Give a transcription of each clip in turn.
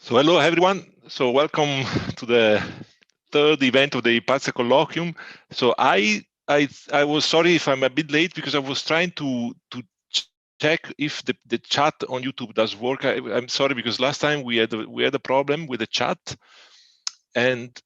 So hello everyone. So welcome to the third event of the Hypatia Colloquium. So I was sorry if I'm a bit late because I was trying to check if the chat on YouTube does work. I'm sorry because last time we had a problem with the chat and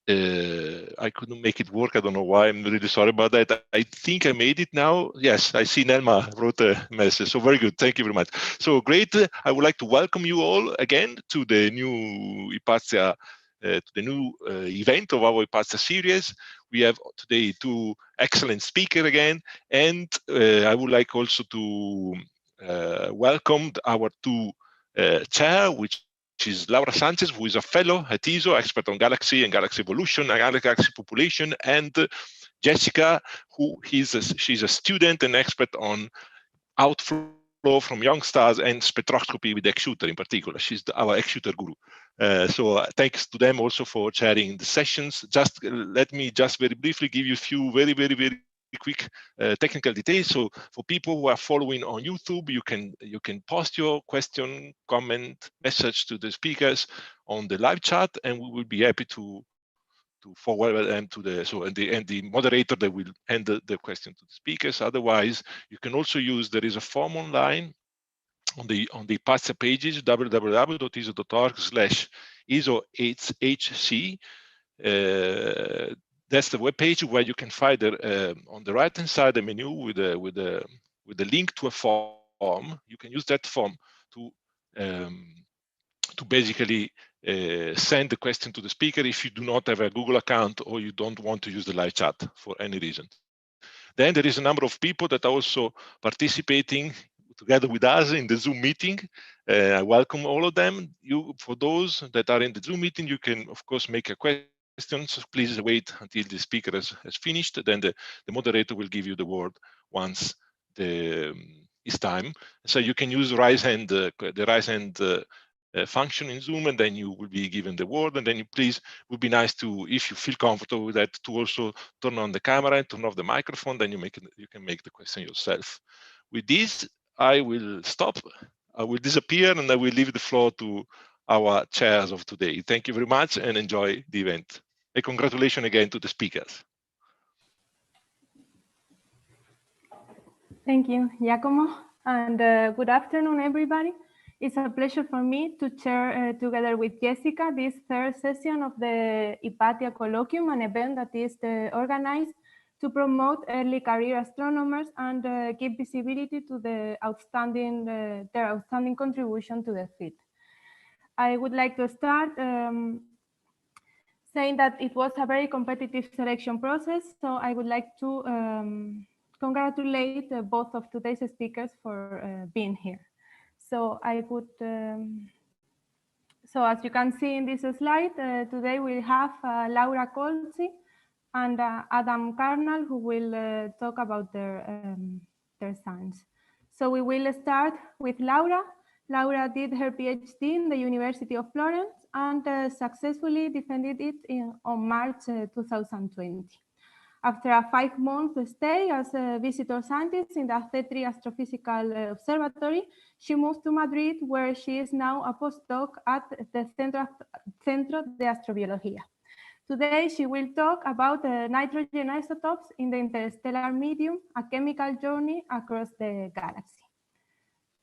I couldn't make it work. I don't know why. I'm really sorry about that. I think I made it now. Yes, I see Nelma wrote a message. So very good. Thank you very much. So great. I would like to welcome you all again to the new Hypatia, to the new event of our Hypatia series. We have today two excellent speakers again, and I would like also to welcome our two chair, which is Laura Sanchez, who is a fellow at ESO, expert on galaxy and galaxy evolution and galaxy population, and Jessica, she's a student and expert on outflow from young stars and spectroscopy with X-shooter in particular. She's our X-shooter guru. So thanks to them also for chairing the sessions. Just let me just very briefly give you a few very quick technical details. So for people who are following on YouTube, you can post your question, comment, message to the speakers on the live chat, and we will be happy to forward them to the moderator that will hand the question to the speakers. Otherwise, you can also use, there is a form online on the Hypatia pages, www.iso.org/isohc. That's the web page where you can find on the right hand side the menu with the link to a form. You can use that form to basically send the question to the speaker if you do not have a Google account or you don't want to use the live chat for any reason. Then there is a number of people that are also participating together with us in the Zoom meeting. I welcome all of them. For those that are in the Zoom meeting, you can of course make a question. So please wait until the speaker has finished. Then the moderator will give you the word once it's time. So you can use the raise hand function in Zoom, and then you will be given the word. And then you please would be nice to, if you feel comfortable with that, to also turn on the camera and turn off the microphone. Then you can make the question yourself. With this, I will stop. I will disappear, and I will leave the floor to our chairs of today. Thank you very much, and enjoy the event. And congratulations again to the speakers. Thank you, Giacomo, and good afternoon, everybody. It's a pleasure for me to chair together with Jessica this third session of the Hypatia Colloquium, an event that is organized to promote early career astronomers and give visibility to their outstanding contribution to the field. I would like to start saying that it was a very competitive selection process, so I would like to congratulate both of today's speakers for being here. So so as you can see in this slide, today we have Laura Colzi and Adam Carnall, who will talk about their science. So we will start with Laura. Laura did her PhD in the University of Florence and successfully defended it on March 2020. After a 5-month stay as a visitor scientist in the C3 Astrophysical Observatory, she moved to Madrid, where she is now a postdoc at the Centro de Astrobiología. Today, she will talk about nitrogen isotopes in the interstellar medium, a chemical journey across the galaxy.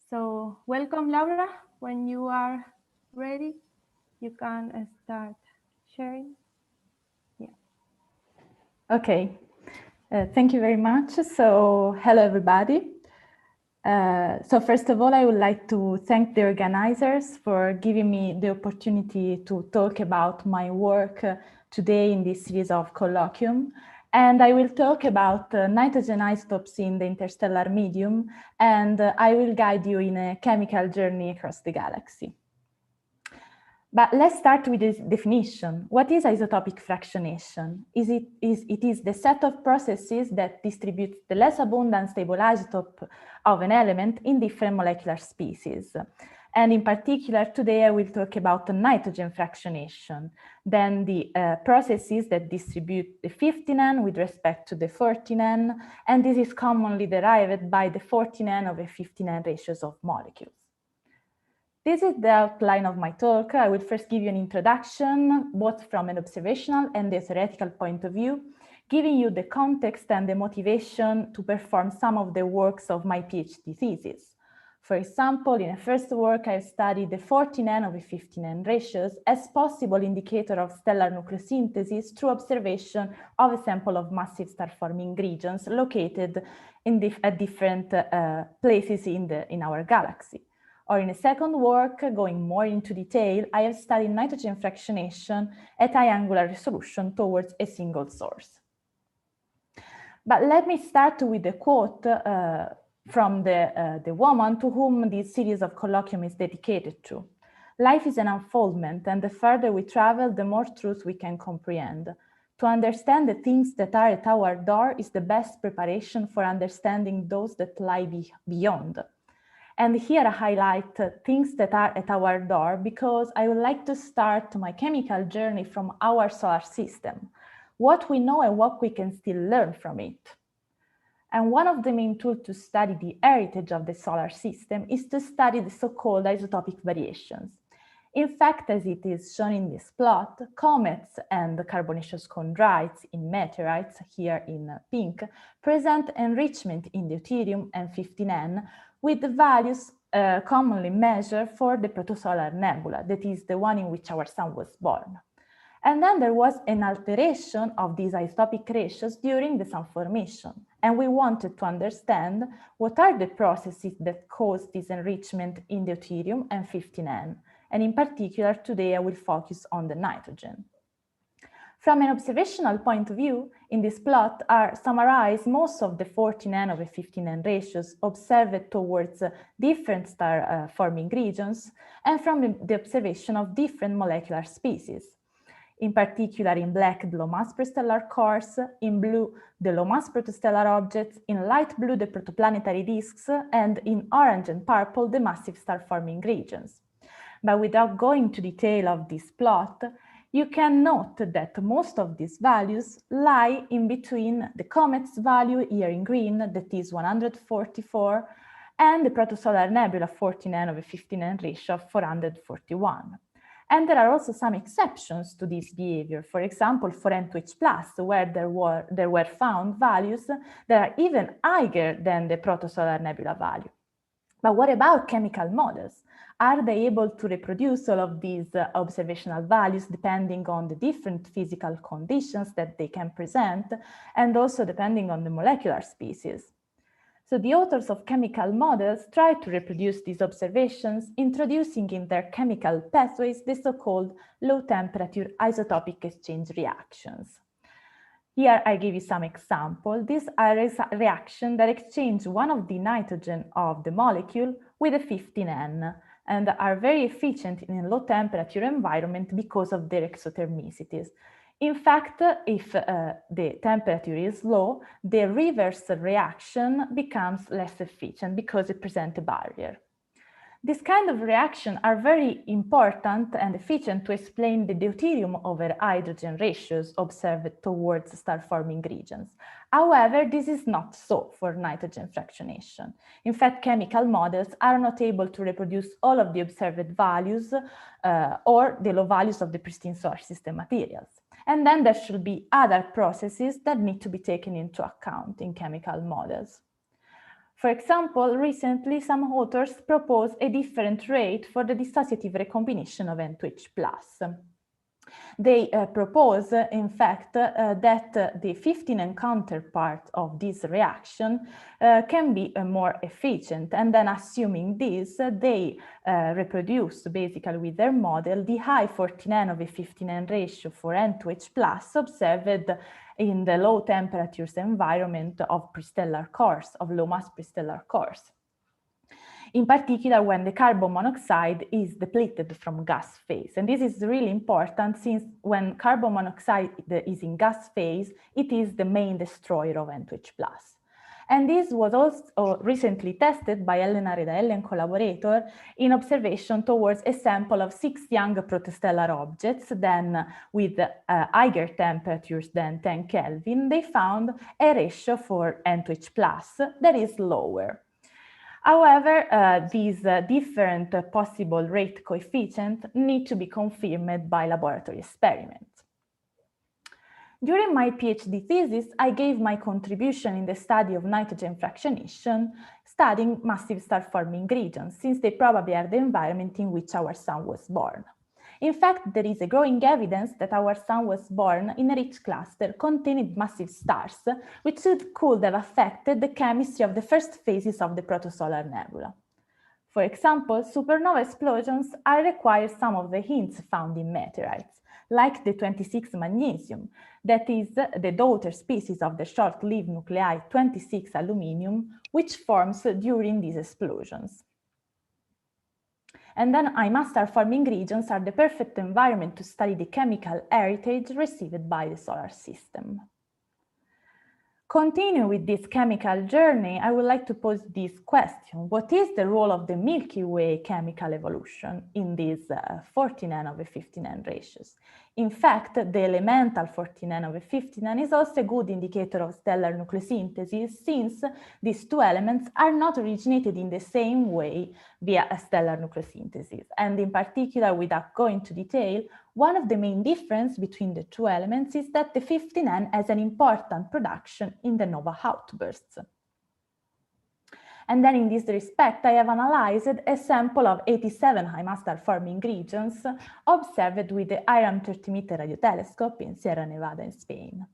So welcome, Laura. When you are ready, you can start sharing. Yeah. Okay. Thank you very much. So hello, everybody. So first of all, I would like to thank the organizers for giving me the opportunity to talk about my work today in this series of colloquium. And I will talk about nitrogen isotopes in the interstellar medium, and I will guide you in a chemical journey across the galaxy. But let's start with this definition. What is isotopic fractionation? It is the set of processes that distribute the less abundant stable isotope of an element in different molecular species. And in particular, today I will talk about the nitrogen fractionation, then the processes that distribute the 50N with respect to the 40N, and this is commonly derived by the 40N over 50N ratios of molecules. This is the outline of my talk. I will first give you an introduction, both from an observational and a theoretical point of view, giving you the context and the motivation to perform some of the works of my PhD thesis. For example, in a first work, I studied the 40N/50N ratios as possible indicator of stellar nucleosynthesis through observation of a sample of massive star-forming regions located at different places in our galaxy. Or in a second work, going more into detail, I have studied nitrogen fractionation at high angular resolution towards a single source. But let me start with a quote from the woman to whom this series of colloquium is dedicated to. Life is an unfoldment, and the further we travel, the more truth we can comprehend. To understand the things that are at our door is the best preparation for understanding those that lie beyond. And here I highlight things that are at our door because I would like to start my chemical journey from our solar system, what we know and what we can still learn from it. And one of the main tools to study the heritage of the solar system is to study the so-called isotopic variations. In fact, as it is shown in this plot, comets and carbonaceous chondrites in meteorites, here in pink, present enrichment in deuterium and 15N with the values commonly measured for the protosolar nebula, that is the one in which our sun was born. And then there was an alteration of these isotopic ratios during the sun formation. And we wanted to understand what are the processes that cause this enrichment in deuterium and 15N. And in particular, today I will focus on the nitrogen. From an observational point of view, in this plot are summarized most of the 40N/15N ratios observed towards different star-forming regions and from the observation of different molecular species. In particular, in black, the low-mass prestellar cores, in blue, the low-mass protostellar objects, in light blue, the protoplanetary disks, and in orange and purple, the massive star-forming regions. But without going into detail of this plot, you can note that most of these values lie in between the comet's value here in green, that is 144, and the protosolar nebula 40N/15N ratio of 441. And there are also some exceptions to this behavior. For example, for N2H+, where there were found values that are even higher than the protosolar nebula value. But what about chemical models? Are they able to reproduce all of these observational values depending on the different physical conditions that they can present, and also depending on the molecular species? So the authors of chemical models try to reproduce these observations, introducing in their chemical pathways the so-called low-temperature isotopic exchange reactions. Here I give you some examples. These are reactions that exchange one of the nitrogen of the molecule with a 15N and are very efficient in a low-temperature environment because of their exothermicities. In fact, if the temperature is low, the reverse reaction becomes less efficient because it presents a barrier. This kind of reaction are very important and efficient to explain the deuterium over hydrogen ratios observed towards star-forming regions. However, this is not so for nitrogen fractionation. In fact, chemical models are not able to reproduce all of the observed values or the low values of the pristine solar system materials. And then there should be other processes that need to be taken into account in chemical models. For example, recently some authors proposed a different rate for the dissociative recombination of N2H+. They propose, in fact, that the 15N counterpart of this reaction can be more efficient. And then assuming this, they reproduce basically with their model the high 14N/15N ratio for N2H+ observed in the low temperatures environment of prestellar cores, of low mass prestellar cores. In particular, when the carbon monoxide is depleted from gas phase. And this is really important since when carbon monoxide is in gas phase, it is the main destroyer of N2H+. And this was also recently tested by Elena Redaelli and collaborator in observation towards a sample of 6 young protostellar objects. Then with higher temperatures than 10 Kelvin, they found a ratio for N2H+ that is lower. However, these different possible rate coefficients need to be confirmed by laboratory experiments. During my PhD thesis, I gave my contribution in the study of nitrogen fractionation, studying massive star-forming regions, since they probably are the environment in which our sun was born. In fact, there is a growing evidence that our sun was born in a rich cluster containing massive stars, which could have affected the chemistry of the first phases of the protosolar nebula. For example, supernova explosions are require some of the hints found in meteorites, like the 26 magnesium, that is the daughter species of the short-lived nuclei 26 aluminium, which forms during these explosions. And then IMA star-forming regions are the perfect environment to study the chemical heritage received by the solar system. Continuing with this chemical journey, I would like to pose this question. What is the role of the Milky Way chemical evolution in these 49/59 ratios? In fact, the elemental 49/59 is also a good indicator of stellar nucleosynthesis, since these two elements are not originated in the same way via a stellar nucleosynthesis. And in particular, without going into detail, one of the main differences between the two elements is that the 59 has an important production in the nova outbursts. And then in this respect, I have analyzed a sample of 87 IMA star-forming regions observed with the IRAM 30-meter radio telescope in Sierra Nevada in Spain.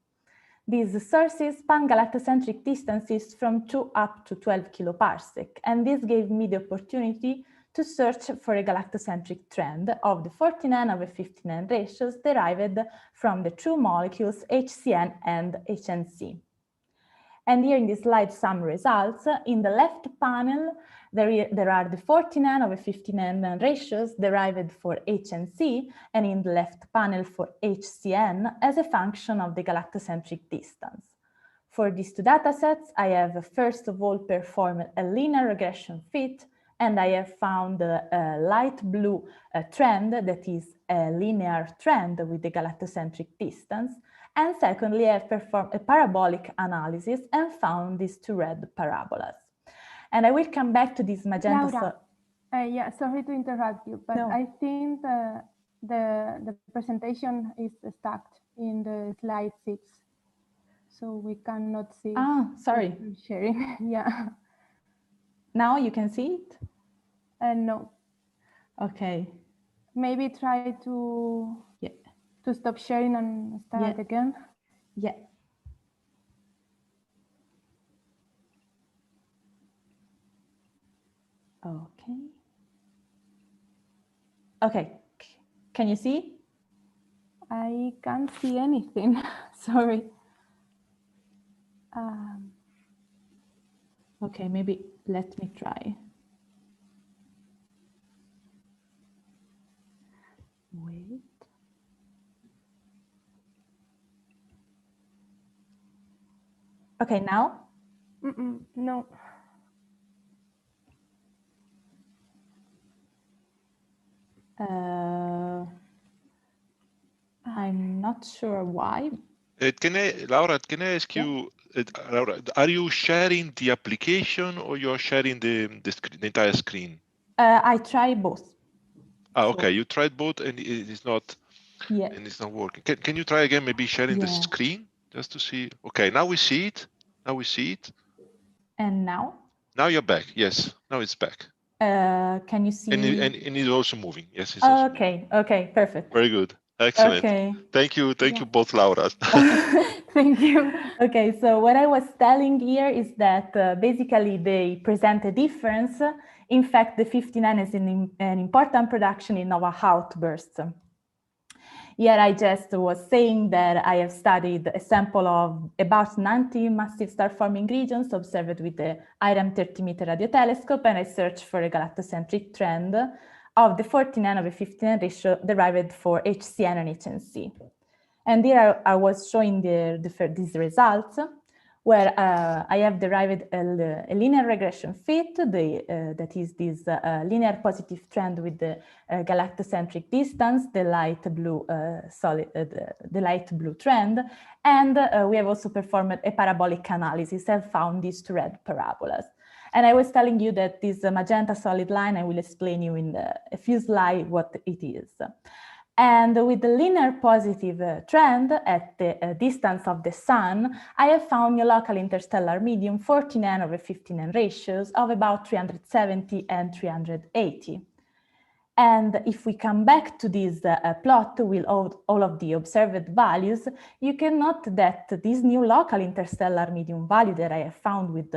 These sources span galactocentric distances from 2 up to 12 kiloparsec, and this gave me the opportunity to search for a galactocentric trend of the 49/59 ratios derived from the two molecules HCN and HNC. And here in this slide, some results. In the left panel, there are the 49/59 ratios derived for HNC, and in the left panel for HCN as a function of the galactocentric distance. For these two datasets, I have first of all performed a linear regression fit, and I have found a light blue trend that is a linear trend with the galactocentric distance. And secondly, I have performed a parabolic analysis and found these two red parabolas. And I will come back to this magenta. Laura, yeah, sorry to interrupt you, but no. I think the presentation is stuck in the slide 6, so we cannot see. Ah, sorry. Sharing, yeah. Now you can see it? No. Okay. Maybe try to stop sharing and start again. Yeah. Okay. Okay. Can you see? I can't see anything. Sorry. Okay, maybe let me try. Wait. Okay, now? No. I'm not sure why. Laura, can I ask you, Laura, are you sharing the application or you're sharing the entire screen? I try both. Okay, you tried both and it is not. Yeah. And it's not working. Can you try again, maybe sharing the screen just to see? Okay, now we see it. Now we see it. And now? Now you're back. Yes, now it's back. Can you see? And it's also moving. Yes, it's also okay. Moving. Okay, perfect. Very good. Excellent. Okay. Thank you both, Laura. Thank you. Okay, so what I was telling here is that basically they present a difference. In fact, the 59 is an important production in nova outbursts. Here I just was saying that I have studied a sample of about 90 massive star-forming regions observed with the IRAM 30-meter radio telescope, and I searched for a galactocentric trend of the 49/59 ratio derived for HCN and HNC. And here I was showing these results, where I have derived a linear regression fit, that is this linear positive trend with the galactocentric distance, the light blue the light blue trend, and we have also performed a parabolic analysis and found these two red parabolas. And I was telling you that this magenta solid line, I will explain you in a few slides what it is. And with the linear positive trend at the distance of the sun, I have found new local interstellar medium 14n/15n ratios of about 370 and 380. And if we come back to this plot with all of the observed values, you can note that this new local interstellar medium value that I have found with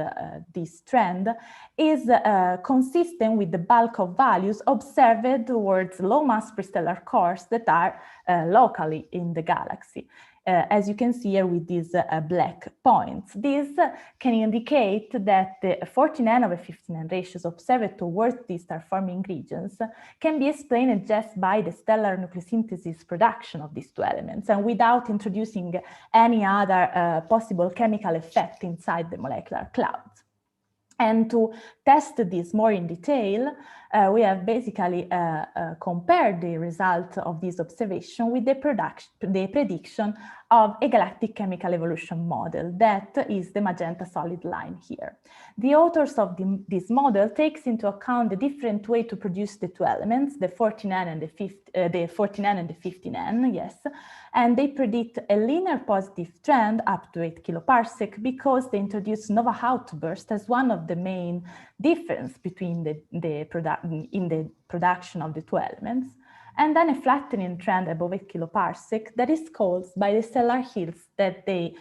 this trend is consistent with the bulk of values observed towards low mass prestellar cores that are locally in the galaxy. As you can see here with these black points. This can indicate that the 14n/15n ratios observed towards these star-forming regions can be explained just by the stellar nucleosynthesis production of these two elements and without introducing any other possible chemical effect inside the molecular clouds. And to test this more in detail, we have basically compared the result of this observation with the prediction of a galactic chemical evolution model. That is the magenta solid line here. The authors of this model takes into account the different way to produce the two elements, the 14n and the 15n, yes, and they predict a linear positive trend up to 8 kiloparsec because they introduce nova outburst as one of the main difference between the production of the two elements, and then a flattening trend above 8 kiloparsec that is caused by the stellar hills that they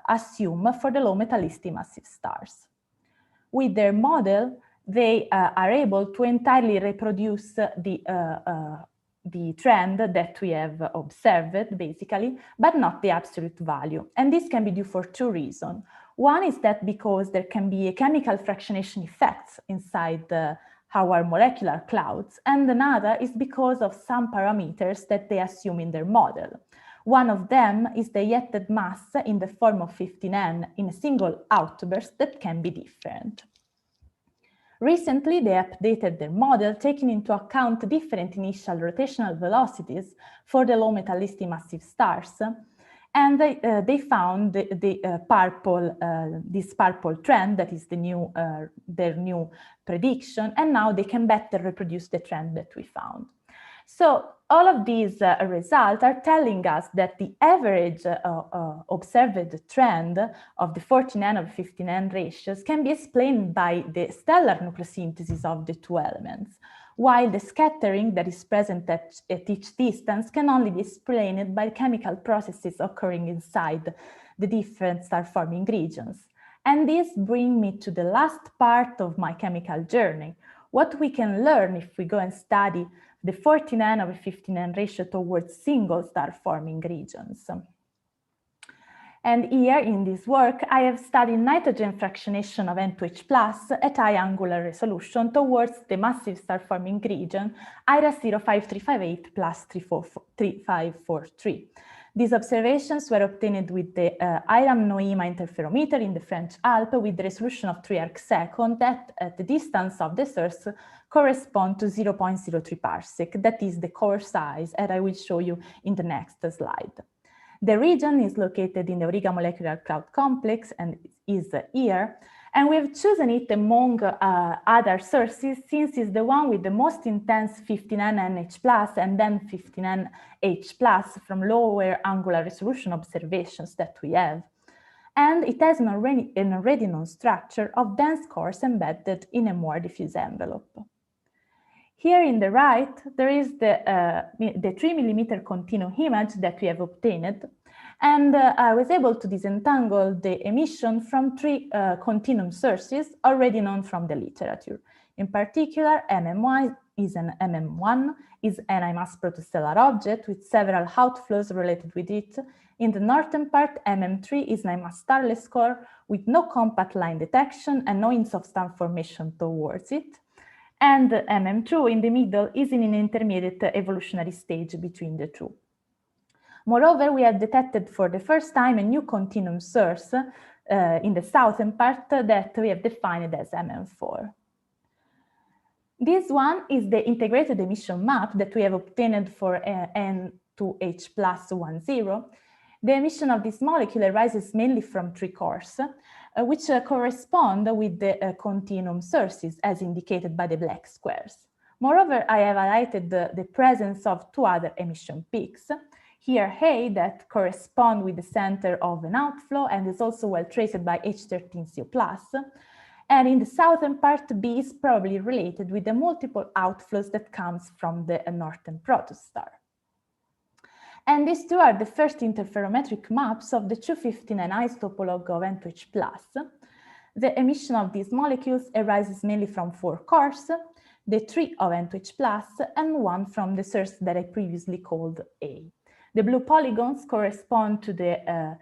assume for the low metallicity massive stars. With their model, they are able to entirely reproduce the trend that we have observed, basically, but not the absolute value. And this can be due for two reasons. One is that because there can be a chemical fractionation effects inside our molecular clouds, and another is because of some parameters that they assume in their model. One of them is the ejected mass in the form of 15n in a single outburst that can be different. Recently, they updated their model, taking into account different initial rotational velocities for the low metallicity massive stars, and they found this purple trend that is their new prediction, and now they can better reproduce the trend that we found. So all of these results are telling us that the average observed trend of the 14n/15n ratios can be explained by the stellar nucleosynthesis of the two elements, while the scattering that is present at each distance can only be explained by chemical processes occurring inside the different star-forming regions. And this brings me to the last part of my chemical journey, what we can learn if we go and study the 14n/15n ratio towards single star-forming regions. And here in this work, I have studied nitrogen fractionation of N2H+ at high angular resolution towards the massive star-forming region IRAS 05358 plus 3543. These observations were obtained with the IRAM NOEMA interferometer in the French Alps with the resolution of 3 arcsecond that at the distance of the source correspond to 0.03 parsec. That is the core size, and I will show you in the next slide. The region is located in the Auriga molecular cloud complex and is here. And we have chosen it among other sources since it's the one with the most intense 15n/NH+ and then 15n/H+ from lower angular resolution observations that we have. And it has an already known structure of dense cores embedded in a more diffuse envelope. Here in the right, there is the 3 mm continuum image that we have obtained. And I was able to disentangle the emission from 3 continuum sources already known from the literature. In particular, MM1 is an NI-mass protostellar object with several outflows related with it. In the northern part, MM3 is an NI-mass starless core with no compact line detection and no hints of star formation towards it. And MM2 in the middle is in an intermediate evolutionary stage between the two. Moreover, we have detected for the first time a new continuum source in the southern part that we have defined as MM4. This one is the integrated emission map that we have obtained for N2H+10. The emission of this molecule arises mainly from three cores, which correspond with the continuum sources, as indicated by the black squares. Moreover, I have highlighted the presence of two other emission peaks. Here, A, that correspond with the center of an outflow and is also well traced by H13CO+. And in the southern part, B is probably related with the multiple outflows that comes from the northern protostar. And these two are the first interferometric maps of the 259 isotopologue of N2H+. The emission of these molecules arises mainly from four cores, the 3 of N2H+, and one from the source that I previously called A. The blue polygons correspond to the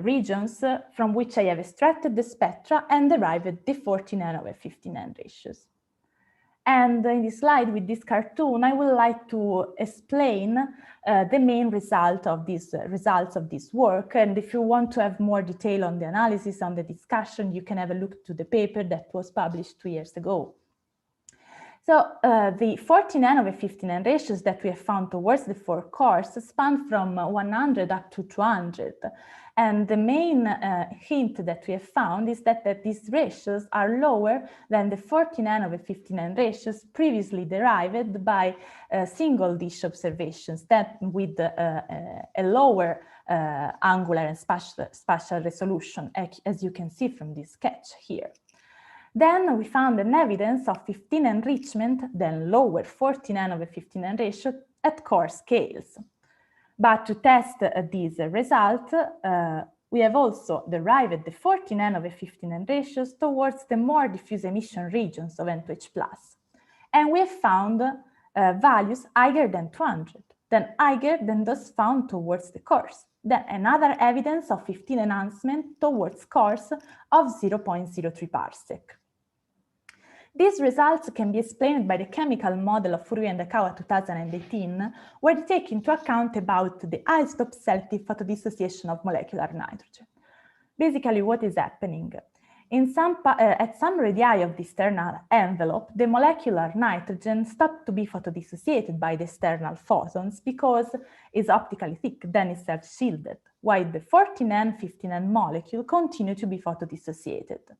regions from which I have extracted the spectra and derived the 49/59 ratios. And in this slide with this cartoon, I would like to explain the main result of these results of this work. And if you want to have more detail on the analysis, on the discussion, you can have a look to the paper that was published 2 years ago. So the 49/59 ratios that we have found towards the four cores span from 100 up to 200. And the main hint that we have found is that these ratios are lower than the 49/59 ratios previously derived by single dish observations that with a lower angular and spatial resolution, as you can see from this sketch here. Then we found an evidence of 15 enrichment, then lower 49/59 ratio at core scales. But to test these results, we have also derived the 49/59 ratios towards the more diffuse emission regions of N2H+. And we have found values higher than 200, then higher than those found towards the cores. Then another evidence of 15 enhancement towards cores of 0.03 parsec. These results can be explained by the chemical model of Furui and Akawa 2018, where they take into account about the isotope selective photodissociation of molecular nitrogen. Basically, what is happening? At some radii of the external envelope, the molecular nitrogen stopped to be photodissociated by the external photons because it's optically thick, then it's self-shielded, while the 14N15N molecule continue to be photodissociated.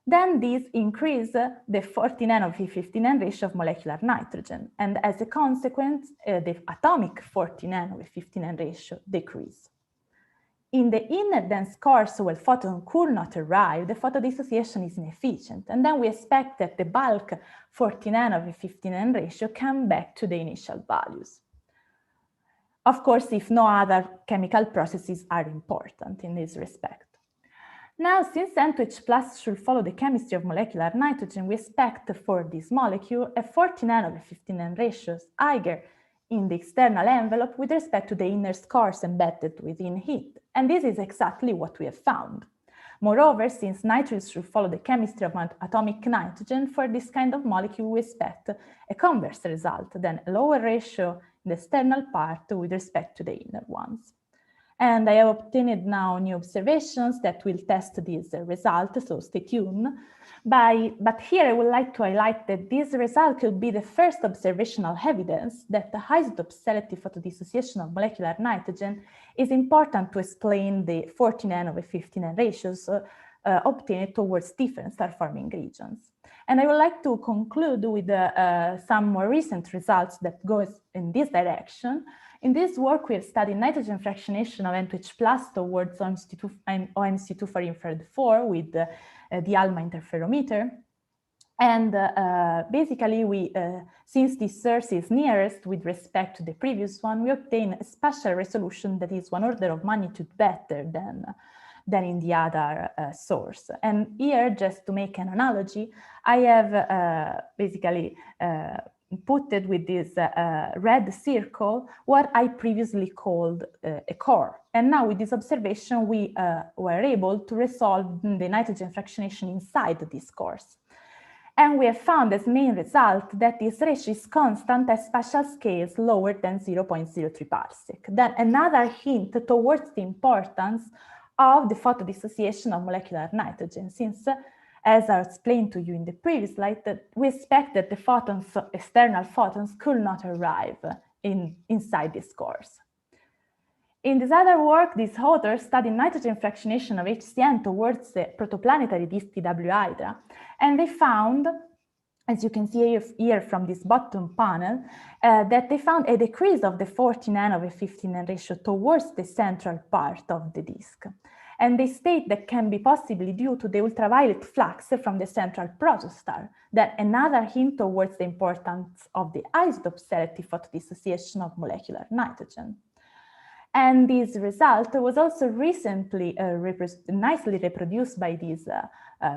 Then these increase the 14N/15N ratio of molecular nitrogen, and as a consequence, the atomic 14N/15N ratio decrease. In the inner dense cores where photon could not arrive, the photodissociation is inefficient, and then we expect that the bulk 14N/15N ratio come back to the initial values. Of course, if no other chemical processes are important in this respect. Now, since N2H+ should follow the chemistry of molecular nitrogen, we expect for this molecule a 14N/15N ratios higher in the external envelope with respect to the inner cores embedded within it. And this is exactly what we have found. Moreover, since nitrogen should follow the chemistry of atomic nitrogen, for this kind of molecule we expect a converse result, then a lower ratio in the external part with respect to the inner ones. And I have obtained now new observations that will test this result, so stay tuned. But here I would like to highlight that this result could be the first observational evidence that the isotope selective photodissociation of molecular nitrogen is important to explain the 14N/15N ratios obtained towards different star-forming regions. And I would like to conclude with some more recent results that goes in this direction. In this work, we have studied nitrogen fractionation of N2H+ towards OMC2 for infrared 4 with the ALMA interferometer. And basically, since this source is nearest with respect to the previous one, we obtain a spatial resolution that is 1 order of magnitude better than in the other source. And here, just to make an analogy, I have basically put it with this red circle, what I previously called a core. And now with this observation, we were able to resolve the nitrogen fractionation inside these cores. And we have found as main result that this ratio is constant at spatial scales lower than 0.03 parsec. Then another hint towards the importance of the photodissociation of molecular nitrogen, since as I explained to you in the previous slide, that we expect that the photons, external photons, could not arrive inside these cores. In this other work, this author studied nitrogen fractionation of HCN towards the protoplanetary disk TW Hydra, and they found, as you can see here from this bottom panel, that they found a decrease of the 40N over 15N ratio towards the central part of the disk. And they state that can be possibly due to the ultraviolet flux from the central protostar, that another hint towards the importance of the isotope selective photodissociation of molecular nitrogen. And this result was also recently nicely reproduced by this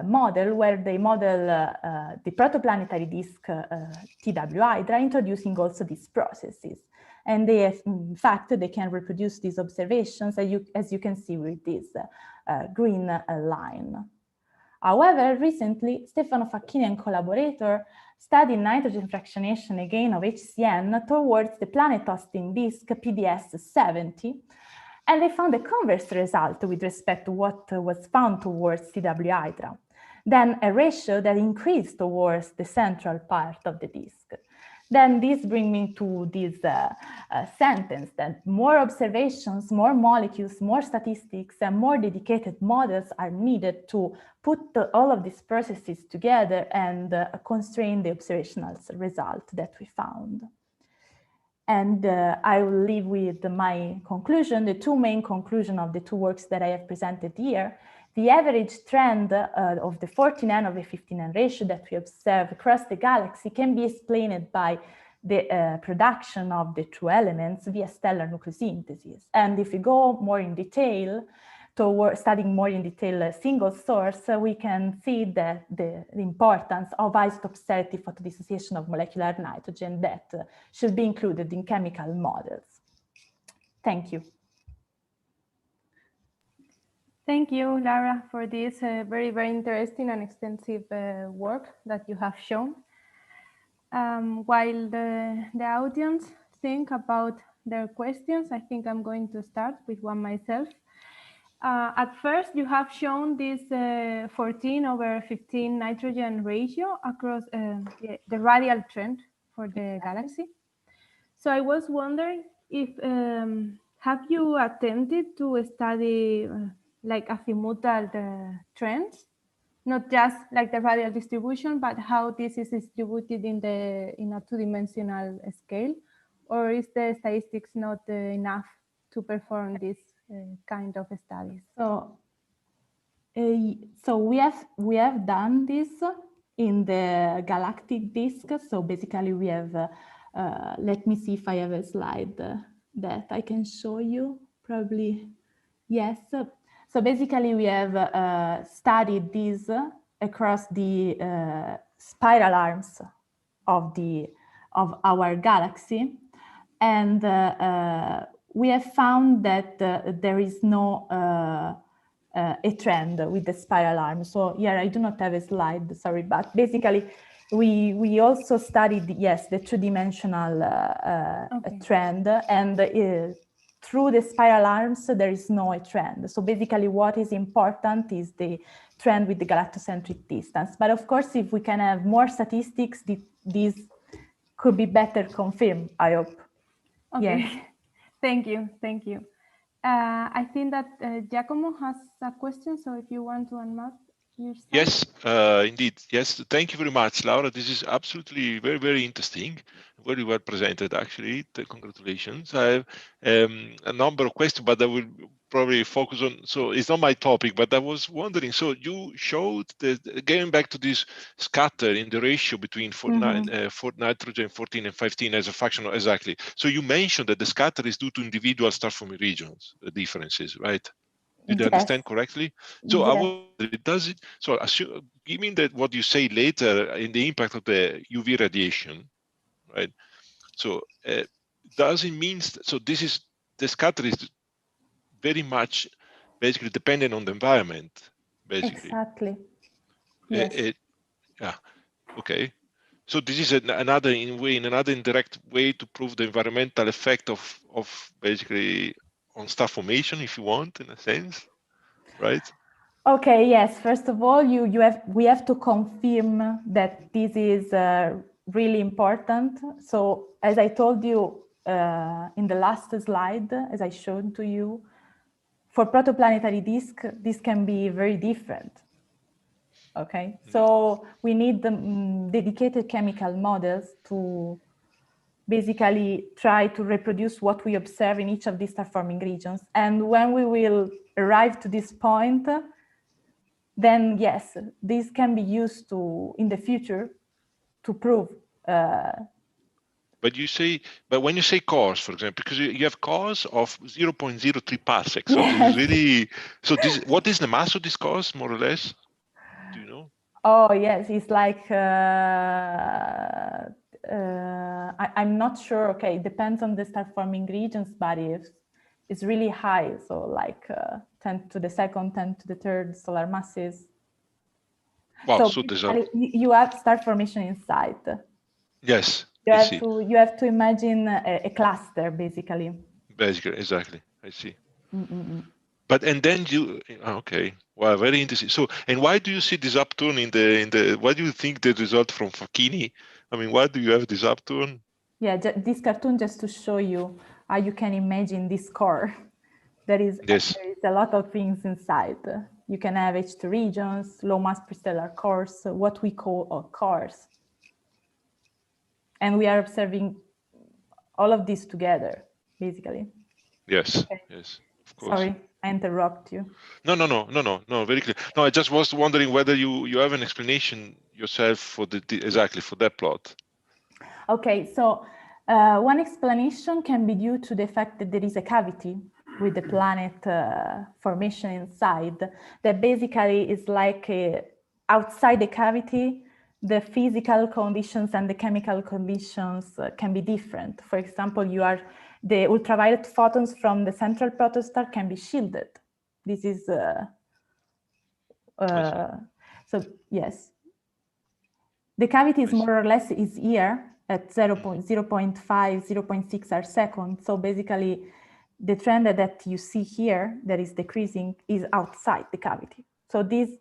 model, where they model the protoplanetary disk TW Hydra, introducing also these processes. And they have, in fact, they can reproduce these observations, as you can see with this green line. However, recently, Stefano Facchini and collaborator studied nitrogen fractionation again of HCN towards the planet-hosting disk PDS-70, and they found a converse result with respect to what was found towards TW Hydra. Then a ratio that increased towards the central part of the disk. Then this brings me to this sentence that more observations, more molecules, more statistics, and more dedicated models are needed to put all of these processes together and constrain the observational result that we found. And I will leave with my conclusion, the two main conclusions of the two works that I have presented here. The average trend of the 14N over 15N ratio that we observe across the galaxy can be explained by the production of the true elements via stellar nucleosynthesis. And if we go more in detail, toward studying more in detail a single source, we can see that the importance of isotope selective photodissociation of molecular nitrogen that should be included in chemical models. Thank you. Thank you, Laura, for this very, very interesting and extensive work that you have shown. While the audience think about their questions, I think I'm going to start with one myself. At first, you have shown this 14 over 15 nitrogen ratio across the radial trend for the galaxy. So I was wondering if, have you attempted to study like azimuthal trends, not just like the radial distribution, but how this is distributed in a two-dimensional scale, or is the statistics not enough to perform this kind of studies? So we have done this in the galactic disk. So basically we have, let me see if I have a slide that I can show you. Probably yes. So basically we have studied this across the spiral arms of our galaxy, and we have found that there is no a trend with the spiral arm. So here I do not have a slide, sorry, but basically we also studied, yes, the two-dimensional trend, and through the spiral arms, there is no trend. So basically what is important is the trend with the galactocentric distance. But of course, if we can have more statistics, this could be better confirmed, I hope. Okay, yes. Thank you, thank you. I think that Giacomo has a question, so if you want to unmute yourself. Yes, indeed. Yes, thank you very much, Laura. This is absolutely very, very interesting. Very well presented, actually. Congratulations. I have a number of questions, but I will probably focus on, so it's not my topic, but I was wondering, so you showed that, going back to this scatter in the ratio between nitrogen 14 and 15 as a function of, exactly. So you mentioned that the scatter is due to individual star-forming regions, the differences, right? Did I understand correctly? So I was, does it, so given that what you say later in the impact of the UV radiation, right? So does it mean, so this is, the scatter is very much basically dependent on the environment, basically. Exactly. Yes. Yeah, okay. So this is another indirect way to prove the environmental effect of basically on star formation, if you want, in a sense, right? Okay, yes. First of all, we have to confirm that this is really important. So as I told you, in the last slide, as I showed to you, for protoplanetary disk, this can be very different. Okay, so we need the dedicated chemical models to basically try to reproduce what we observe in each of these star-forming regions. And when we will arrive to this point, then yes, this can be used to, in the future, to prove. But when you say cores, for example, because you have cores of 0.03 parsec, so Yes. this is really, so this, what is the mass of this cores, more or less? Do you know? Oh yes, it's like, I'm not sure, okay, it depends on the star-forming regions, but it's really high, so like 10 to the second, 10 to the third solar masses. Wow, so there's a... you have star formation inside. Yes, you have to imagine a cluster, basically. Basically, exactly, I see. But and then you, okay, well, very interesting. So, and why do you see this upturn in the? Why do you think the result from Facchini? I mean, why do you have this upturn? Yeah, this cartoon just to show you how you can imagine this core. There is a lot of things inside. You can have H2 regions, low mass prestellar cores, what we call cores. And we are observing all of this together, basically. Yes, okay. Yes, of course. Sorry, I interrupt you. No, very clear. No, I just was wondering whether you have an explanation yourself for exactly for that plot. Okay, so one explanation can be due to the fact that there is a cavity with the planet formation inside, that basically is like outside the cavity, the physical conditions and the chemical conditions can be different. For example, the ultraviolet photons from the central protostar can be shielded. This is, so yes. The cavity is more or less is here at 0.5, 0.6 arc-second. So basically, the trend that you see here that is decreasing is outside the cavity. So these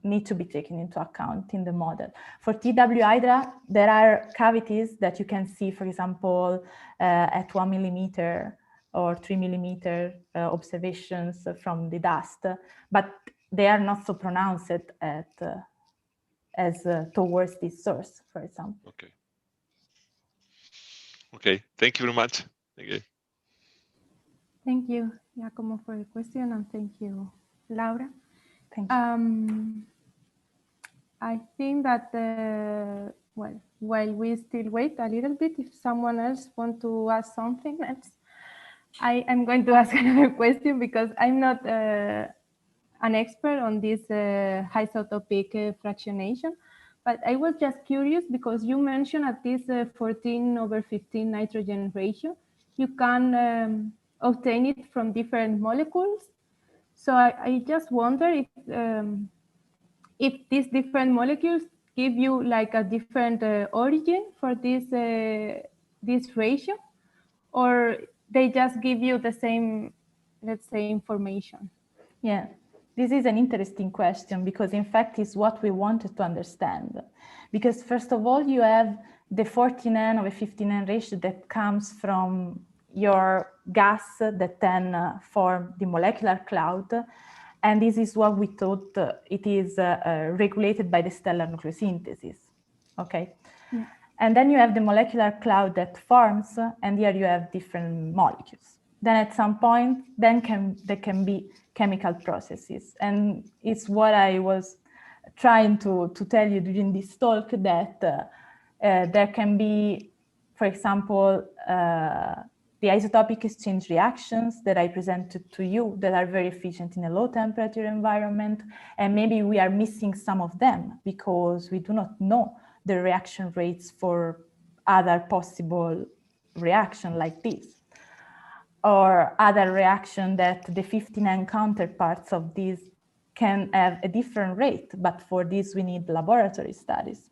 need to be taken into account in the model. For TW Hydra, there are cavities that you can see, for example, at 1 millimeter or 3 millimeter observations from the dust, but they are not so pronounced as towards this source, for example. Okay. Okay, thank you very much. Okay. Thank you, Giacomo, for the question, and thank you, Laura. Thank you. I think that, well, while we still wait a little bit, if someone else wants to ask something else, I am going to ask another question because I'm not an expert on this isotopic fractionation, but I was just curious because you mentioned at this 14/15 nitrogen ratio, you can obtain it from different molecules. So I just wonder if these different molecules give you like a different origin for this ratio, or they just give you the same, let's say, information? Yeah, this is an interesting question because in fact it's what we wanted to understand. Because first of all, you have the 14N over 15N ratio that comes from your gas that then form the molecular cloud. And this is what we thought it is regulated by the stellar nucleosynthesis, okay? Yeah. And then you have the molecular cloud that forms, and here you have different molecules. Then at some point, there can be chemical processes. And it's what I was trying to tell you during this talk, that there can be, for example, the isotopic exchange reactions that I presented to you that are very efficient in a low temperature environment. And maybe we are missing some of them because we do not know the reaction rates for other possible reaction like this. Or other reaction that the 15N counterparts of these can have a different rate, but for this we need laboratory studies.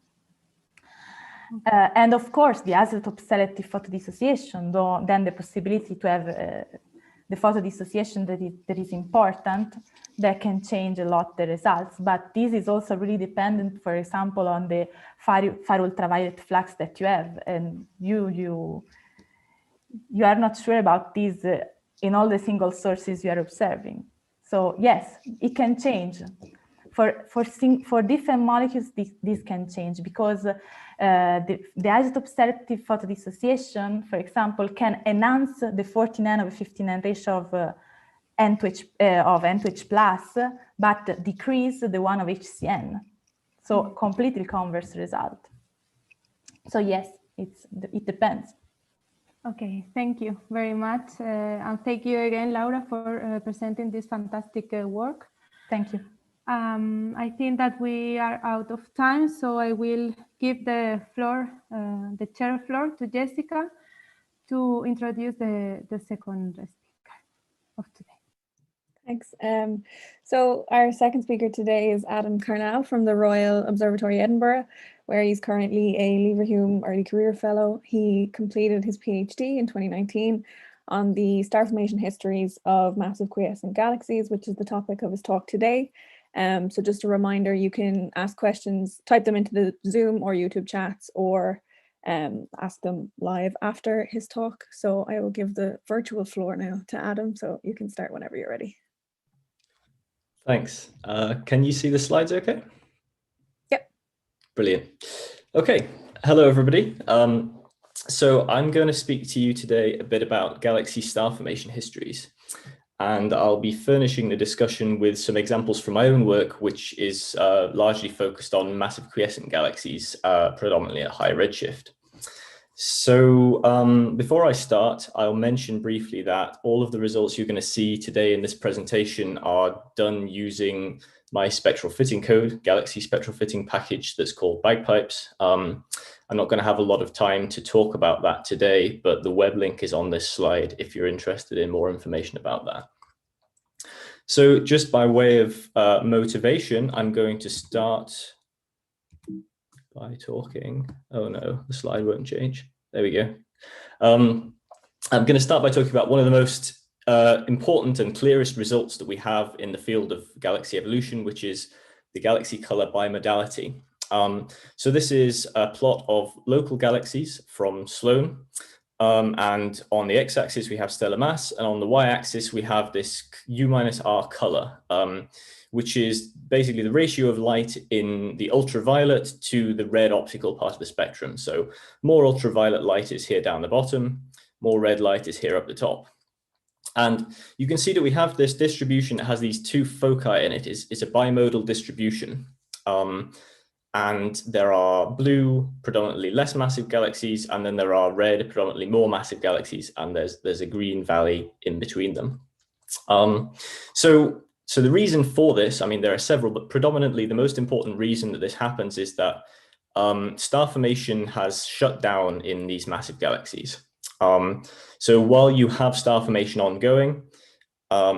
And of course, the isotope selective photodissociation, then the possibility to have the photodissociation that is important, that can change a lot the results. But this is also really dependent, for example, on the far ultraviolet flux that you have. And you are not sure about these in all the single sources you are observing. So yes, it can change. For different molecules, this can change because the isotope selective photodissociation, for example, can enhance the 49 over 59 ratio of N to H plus, but decrease the one of HCN. So completely converse result. So yes, it depends. Okay, thank you very much. And thank you again, Laura, for presenting this fantastic work. Thank you. I think that we are out of time, so I will give the floor, the chair floor to Jessica to introduce the second speaker of today. Thanks. So our second speaker today is Adam Carnall from the Royal Observatory, Edinburgh, where he's currently a Leverhulme Early Career Fellow. He completed his PhD in 2019 on the star formation histories of massive quiescent galaxies, which is the topic of his talk today. So just a reminder, you can ask questions, type them into the Zoom or YouTube chats, or ask them live after his talk. So I will give the virtual floor now to Adam, so you can start whenever you're ready. Thanks. Can you see the slides okay? Yep. Brilliant. Okay. Hello, everybody. So I'm going to speak to you today a bit about galaxy star formation histories. And I'll be furnishing the discussion with some examples from my own work, which is largely focused on massive quiescent galaxies, predominantly at high redshift. So before I start, I'll mention briefly that all of the results you're going to see today in this presentation are done using my spectral fitting code, Galaxy spectral fitting package that's called Bagpipes. I'm not going to have a lot of time to talk about that today, but the web link is on this slide if you're interested in more information about that. So just by way of motivation, I'm going to start by talking. Oh no, the slide won't change. There we go. I'm going to start by talking about one of the most important and clearest results that we have in the field of galaxy evolution, which is the galaxy color bimodality. So this is a plot of local galaxies from Sloan. And on the x-axis, we have stellar mass, and on the y-axis, we have this U-R color, which is basically the ratio of light in the ultraviolet to the red optical part of the spectrum. So more ultraviolet light is here down the bottom, more red light is here up the top. And you can see that we have this distribution that has these two foci in it. It's a bimodal distribution. And there are blue, predominantly less massive galaxies, and then there are red, predominantly more massive galaxies, and there's a green valley in between them. So the reason for this, I mean, there are several, but predominantly the most important reason that this happens is that star formation has shut down in these massive galaxies. So while you have star formation ongoing,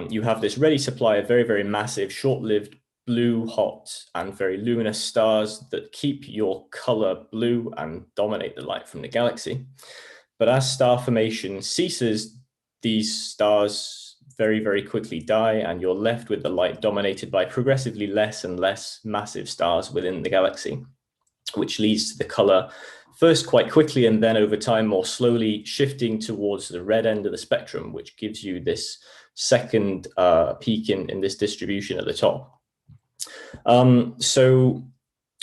you have this ready supply of very, very massive, short-lived, blue, hot, and very luminous stars that keep your color blue and dominate the light from the galaxy. But as star formation ceases, these stars very, very quickly die, and you're left with the light dominated by progressively less and less massive stars within the galaxy, which leads to the color first quite quickly and then over time more slowly shifting towards the red end of the spectrum, which gives you this second peak in this distribution at the top. So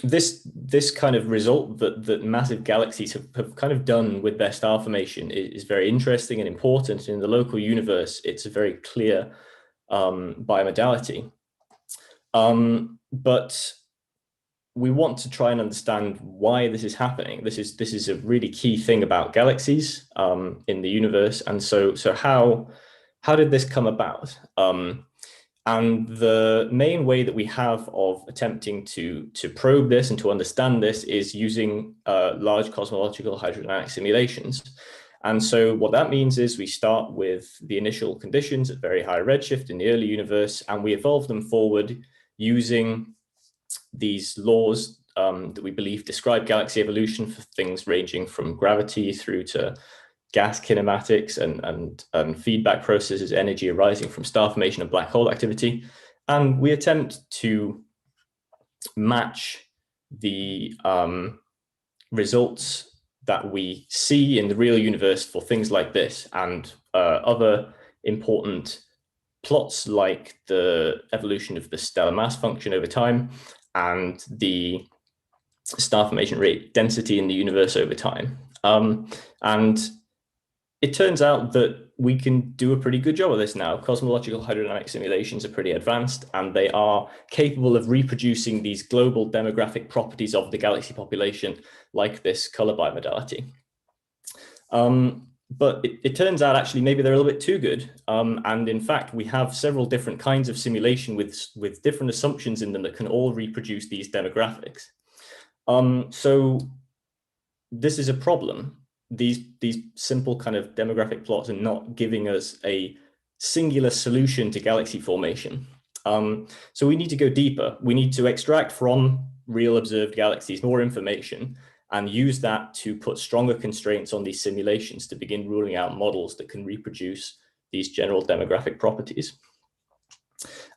this kind of result that massive galaxies have kind of done with their star formation is very interesting and important. In the local universe, it's a very clear bimodality. But we want to try and understand why this is happening. This is a really key thing about galaxies in the universe. And so how did this come about? And the main way that we have of attempting to probe this and to understand this is using large cosmological hydrodynamic simulations. And so what that means is we start with the initial conditions at very high redshift in the early universe, and we evolve them forward using these laws that we believe describe galaxy evolution for things ranging from gravity through to gas kinematics and feedback processes, energy arising from star formation and black hole activity. And we attempt to match the results that we see in the real universe for things like this and other important plots like the evolution of the stellar mass function over time and the star formation rate density in the universe over time. And it turns out that we can do a pretty good job of this now. Cosmological hydrodynamic simulations are pretty advanced, and they are capable of reproducing these global demographic properties of the galaxy population, like this color bimodality. But it turns out actually maybe they're a little bit too good. And in fact, we have several different kinds of simulation with different assumptions in them that can all reproduce these demographics. So this is a problem. These simple kind of demographic plots are not giving us a singular solution to galaxy formation. So we need to go deeper. We need to extract from real observed galaxies more information and use that to put stronger constraints on these simulations to begin ruling out models that can reproduce these general demographic properties.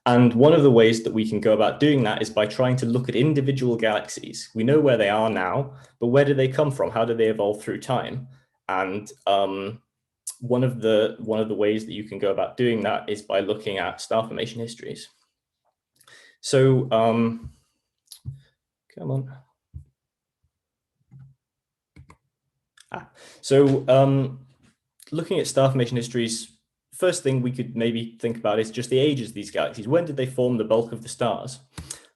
And one of the ways that we can go about doing that is by trying to look at individual galaxies. We know where they are now, but where do they come from? How do they evolve through time? And one of the ways that you can go about doing that is by looking at star formation histories. So, come on. So looking at star formation histories, first thing we could maybe think about is just the ages of these galaxies. When did they form the bulk of the stars?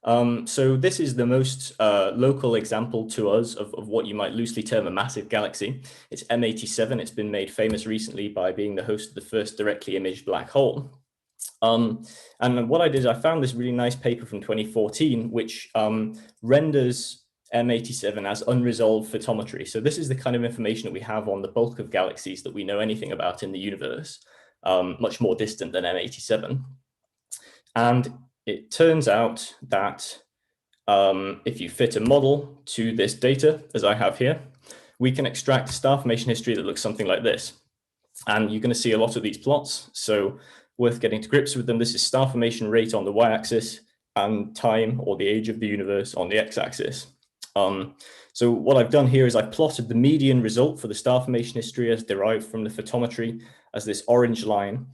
So this is the most local example to us of what you might loosely term a massive galaxy. It's M87. It's been made famous recently by being the host of the first directly imaged black hole. And what I did is I found this really nice paper from 2014, which renders M87 as unresolved photometry. So this is the kind of information that we have on the bulk of galaxies that we know anything about in the universe. Much more distant than M87. And it turns out that if you fit a model to this data, as I have here, we can extract a star formation history that looks something like this. And you're going to see a lot of these plots, so worth getting to grips with them. This is star formation rate on the y-axis and time, or the age of the universe, on the x-axis. So what I've done here is I've plotted the median result for the star formation history as derived from the photometry as this orange line,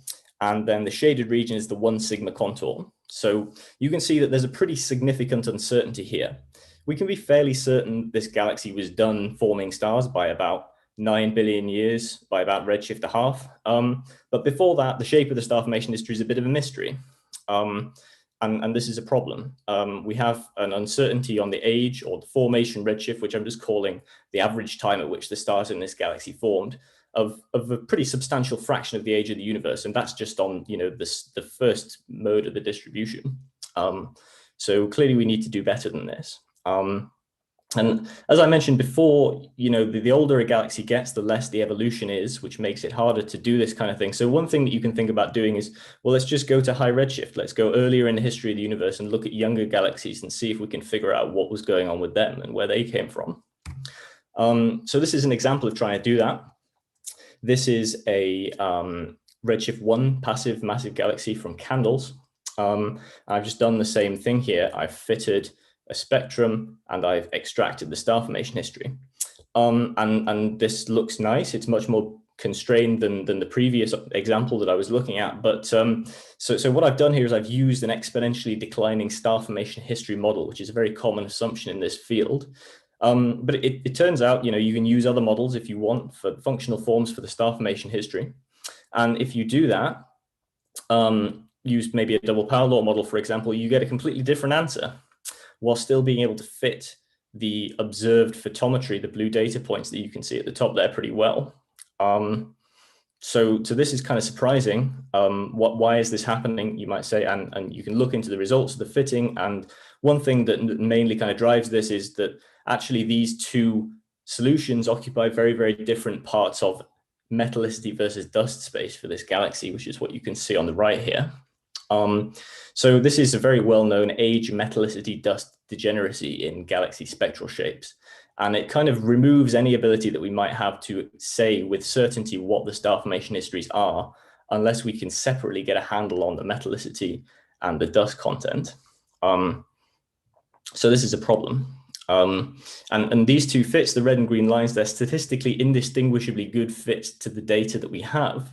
and then the shaded region is the 1 sigma contour. So you can see that there's a pretty significant uncertainty here. We can be fairly certain this galaxy was done forming stars by about 9 billion years, by about redshift a half. But before that, the shape of the star formation history is a bit of a mystery. And this is a problem. We have an uncertainty on the age or the formation redshift, which I'm just calling the average time at which the stars in this galaxy formed, of a pretty substantial fraction of the age of the universe. And that's just on, the first mode of the distribution. So clearly we need to do better than this. And as I mentioned before, the older a galaxy gets, the less the evolution is, which makes it harder to do this kind of thing. So one thing that you can think about doing is, well, let's just go to high redshift. Let's go earlier in the history of the universe and look at younger galaxies and see if we can figure out what was going on with them and where they came from. So this is an example of trying to do that. This is a redshift 1 passive massive galaxy from Carnall. I've just done the same thing here. I've fitted a spectrum and I've extracted the star formation history. And this looks nice. It's much more constrained than the previous example that I was looking at. But so what I've done here is I've used an exponentially declining star formation history model, which is a very common assumption in this field. But it turns out, you can use other models if you want for functional forms for the star formation history. And if you do that, use maybe a double power law model, for example, you get a completely different answer, while still being able to fit the observed photometry, the blue data points that you can see at the top there pretty well. So this is kind of surprising. Why is this happening, you might say, and you can look into the results of the fitting. And one thing that mainly kind of drives this is that actually these two solutions occupy very, very different parts of metallicity versus dust space for this galaxy, which is what you can see on the right here. So this is a very well-known age metallicity dust degeneracy in galaxy spectral shapes. And it kind of removes any ability that we might have to say with certainty what the star formation histories are, unless we can separately get a handle on the metallicity and the dust content. So this is a problem. And these two fits, the red and green lines, they're statistically indistinguishably good fits to the data that we have.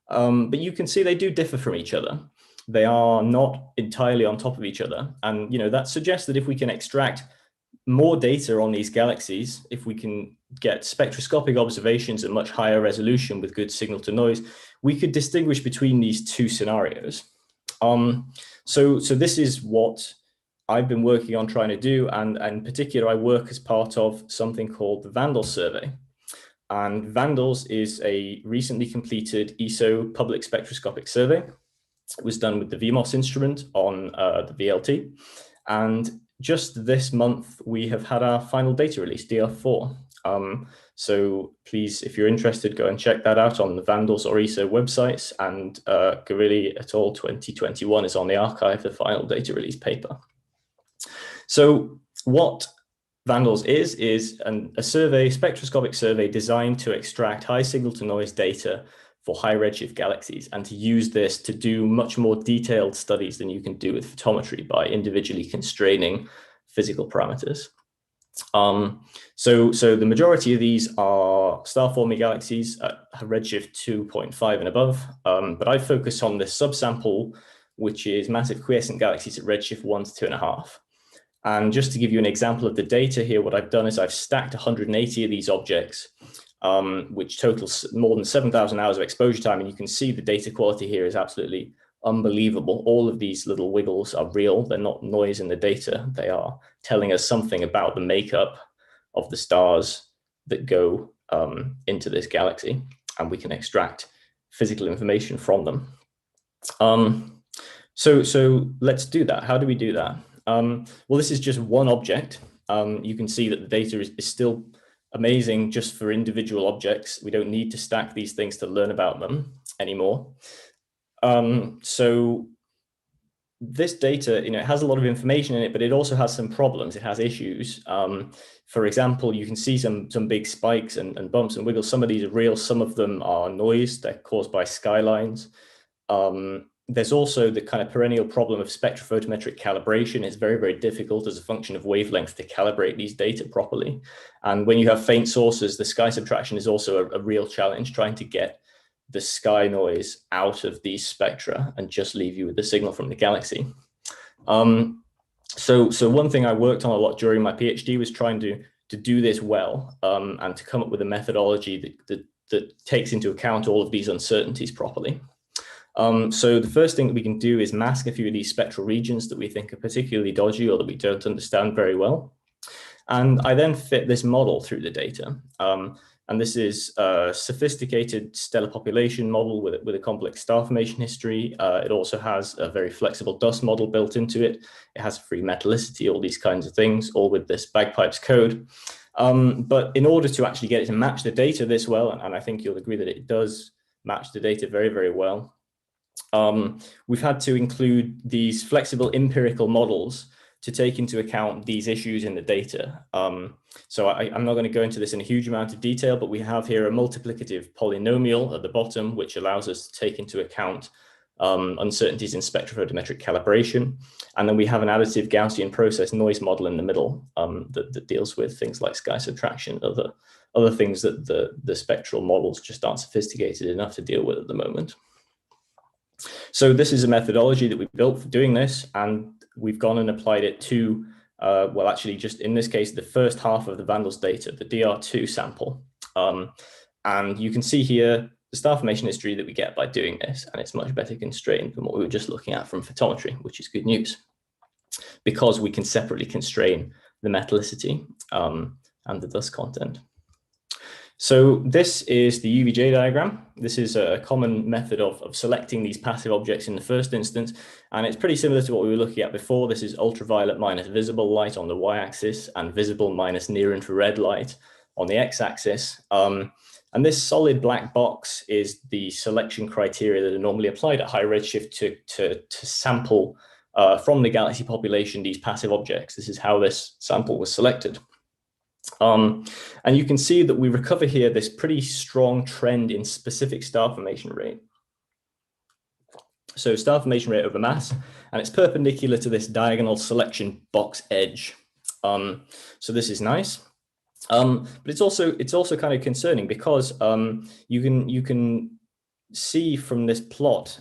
But you can see they do differ from each other. They are not entirely on top of each other. And that suggests that if we can extract more data on these galaxies, if we can get spectroscopic observations at much higher resolution with good signal to noise, we could distinguish between these two scenarios. So this is what I've been working on trying to do, and in particular, I work as part of something called the VANDALS survey. And VANDALS is a recently completed ESO public spectroscopic survey. It was done with the VMOS instrument on the VLT. And just this month, we have had our final data release, DR4. So please, if you're interested, go and check that out on the VANDALS or ESO websites. And Garilli et al. 2021 is on the archive, the final data release paper. So what VANDALS is a survey, spectroscopic survey designed to extract high signal to noise data for high redshift galaxies, and to use this to do much more detailed studies than you can do with photometry by individually constraining physical parameters. So the majority of these are star-forming galaxies at redshift 2.5 and above, but I focus on this subsample, which is massive quiescent galaxies at redshift 1 to 2.5. And just to give you an example of the data here, what I've done is I've stacked 180 of these objects, which totals more than 7,000 hours of exposure time. And you can see the data quality here is absolutely unbelievable. All of these little wiggles are real. They're not noise in the data. They are telling us something about the makeup of the stars that go into this galaxy, and we can extract physical information from them. So let's do that. How do we do that? Well, this is just one object. You can see that the data is still amazing just for individual objects. We don't need to stack these things to learn about them anymore. So this data, it has a lot of information in it, but it also has some problems. It has issues. For example, you can see some big spikes and bumps and wiggles. Some of these are real. Some of them are noise. They're caused by skylines. There's also the kind of perennial problem of spectrophotometric calibration. It's very, very difficult as a function of wavelength to calibrate these data properly. And when you have faint sources, the sky subtraction is also a real challenge, trying to get the sky noise out of these spectra and just leave you with the signal from the galaxy. So one thing I worked on a lot during my PhD was trying to do this well, and to come up with a methodology that takes into account all of these uncertainties properly. So the first thing that we can do is mask a few of these spectral regions that we think are particularly dodgy or that we don't understand very well. And I then fit this model through the data. And this is a sophisticated stellar population model with a complex star formation history. It also has a very flexible dust model built into it. It has free metallicity, all these kinds of things, all with this bagpipes code. But in order to actually get it to match the data this well, and I think you'll agree that it does match the data very, very well, we've had to include these flexible empirical models to take into account these issues in the data. So I'm not going to go into this in a huge amount of detail, but we have here a multiplicative polynomial at the bottom, which allows us to take into account uncertainties in spectrophotometric calibration. And then we have an additive Gaussian process noise model in the middle that deals with things like sky subtraction, other things that the spectral models just aren't sophisticated enough to deal with at the moment. So this is a methodology that we built for doing this, and we've gone and applied it to, well, actually just in this case, the first half of the VANDALS data, the DR2 sample. And you can see here the star formation history that we get by doing this, and it's much better constrained than what we were just looking at from photometry, which is good news, because we can separately constrain the metallicity and the dust content. So this is the UVJ diagram. This is a common method of selecting these passive objects in the first instance, and it's pretty similar to what we were looking at before. This is ultraviolet minus visible light on the y-axis and visible minus near infrared light on the x-axis. And this solid black box is the selection criteria that are normally applied at high redshift to sample from the galaxy population these passive objects. This is how this sample was selected. And you can see that we recover here this pretty strong trend in specific star formation rate. So star formation rate over mass, and it's perpendicular to this diagonal selection box edge. So this is nice. But it's also kind of concerning because you can see from this plot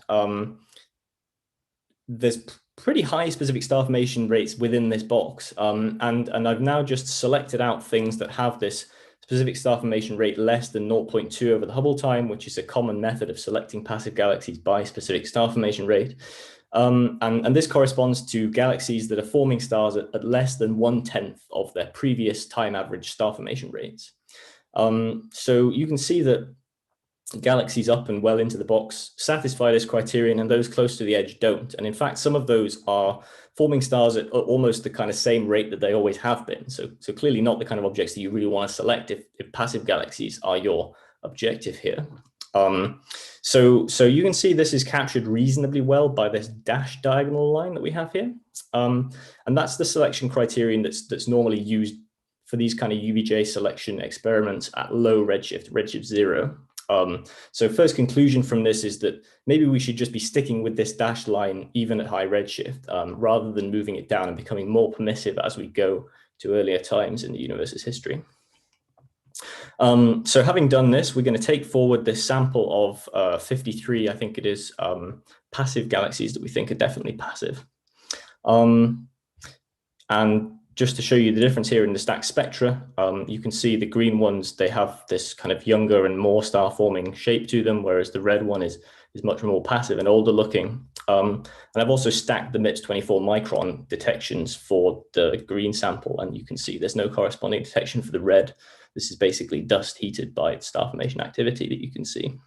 there's pretty high specific star formation rates within this box, and I've now just selected out things that have this specific star formation rate less than 0.2 over the Hubble time, which is a common method of selecting passive galaxies by specific star formation rate. And this corresponds to galaxies that are forming stars at less than 1/10 of their previous time average star formation rates. So you can see that galaxies up and well into the box satisfy this criterion, and those close to the edge don't. And in fact, some of those are forming stars at almost the kind of same rate that they always have been. So clearly not the kind of objects that you really want to select if passive galaxies are your objective here. So you can see this is captured reasonably well by this dashed diagonal line that we have here. And that's the selection criterion that's normally used for these kind of UVJ selection experiments at low redshift 0. So first conclusion from this is that maybe we should just be sticking with this dashed line even at high redshift, rather than moving it down and becoming more permissive as we go to earlier times in the universe's history. So having done this, we're going to take forward this sample of 53, I think it is, passive galaxies that we think are definitely passive. And just to show you the difference here in the stacked spectra, you can see the green ones, they have this kind of younger and more star-forming shape to them, whereas the red one is much more passive and older looking. And I've also stacked the MIPS 24 micron detections for the green sample, and you can see there's no corresponding detection for the red. This is basically dust heated by its star formation activity that you can see.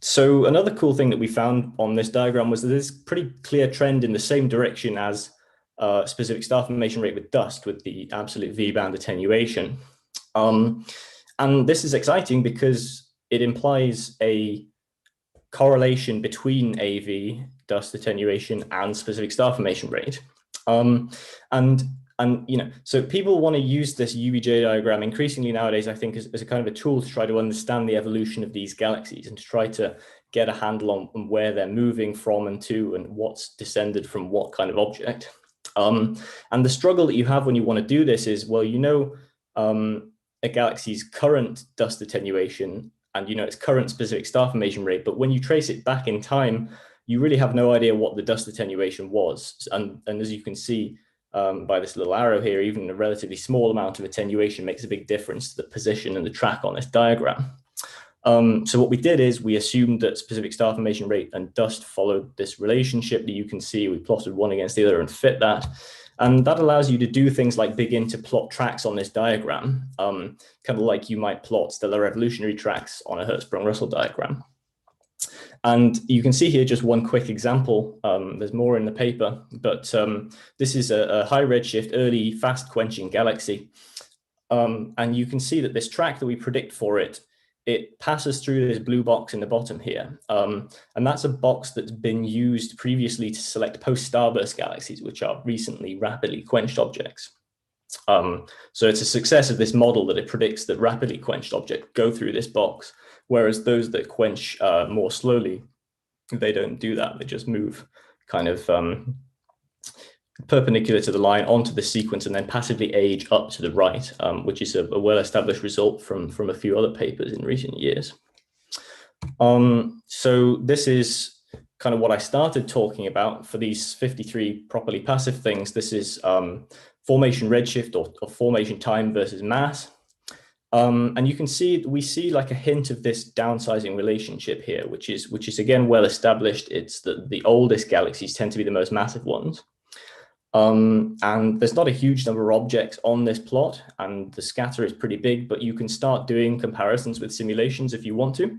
So another cool thing that we found on this diagram was that there's a pretty clear trend in the same direction as specific star formation rate with dust, with the absolute V-band attenuation. And this is exciting because it implies a correlation between AV, dust attenuation, and specific star formation rate. And you know, so people want to use this UVJ diagram increasingly nowadays, I think, as a kind of a tool to try to understand the evolution of these galaxies and to try to get a handle on where they're moving from and to, and what's descended from what kind of object. And the struggle that you have when you want to do this is, well, you know, a galaxy's current dust attenuation and you know its current specific star formation rate, but when you trace it back in time, you really have no idea what the dust attenuation was. And as you can see by this little arrow here, even a relatively small amount of attenuation makes a big difference to the position and the track on this diagram. So what we did is we assumed that specific star formation rate and dust followed this relationship that you can see. We plotted one against the other and fit that. And that allows you to do things like begin to plot tracks on this diagram, kind of like you might plot stellar evolutionary tracks on a Hertzsprung-Russell diagram. And you can see here just one quick example. There's more in the paper, but this is a high redshift, early fast quenching galaxy. And you can see that this track that we predict for it, it passes through this blue box in the bottom here. And that's a box that's been used previously to select post-starburst galaxies, which are recently rapidly quenched objects. So it's a success of this model that it predicts that rapidly quenched objects go through this box, whereas those that quench more slowly, they don't do that. They just move kind of perpendicular to the line onto the sequence and then passively age up to the right, which is a well-established result from a few other papers in recent years. So this is kind of what I started talking about for these 53 properly passive things. This is formation redshift or formation time versus mass. And you can see, we see like a hint of this downsizing relationship here, which is again well established. It's that the oldest galaxies tend to be the most massive ones. And there's not a huge number of objects on this plot, and the scatter is pretty big, but you can start doing comparisons with simulations if you want to.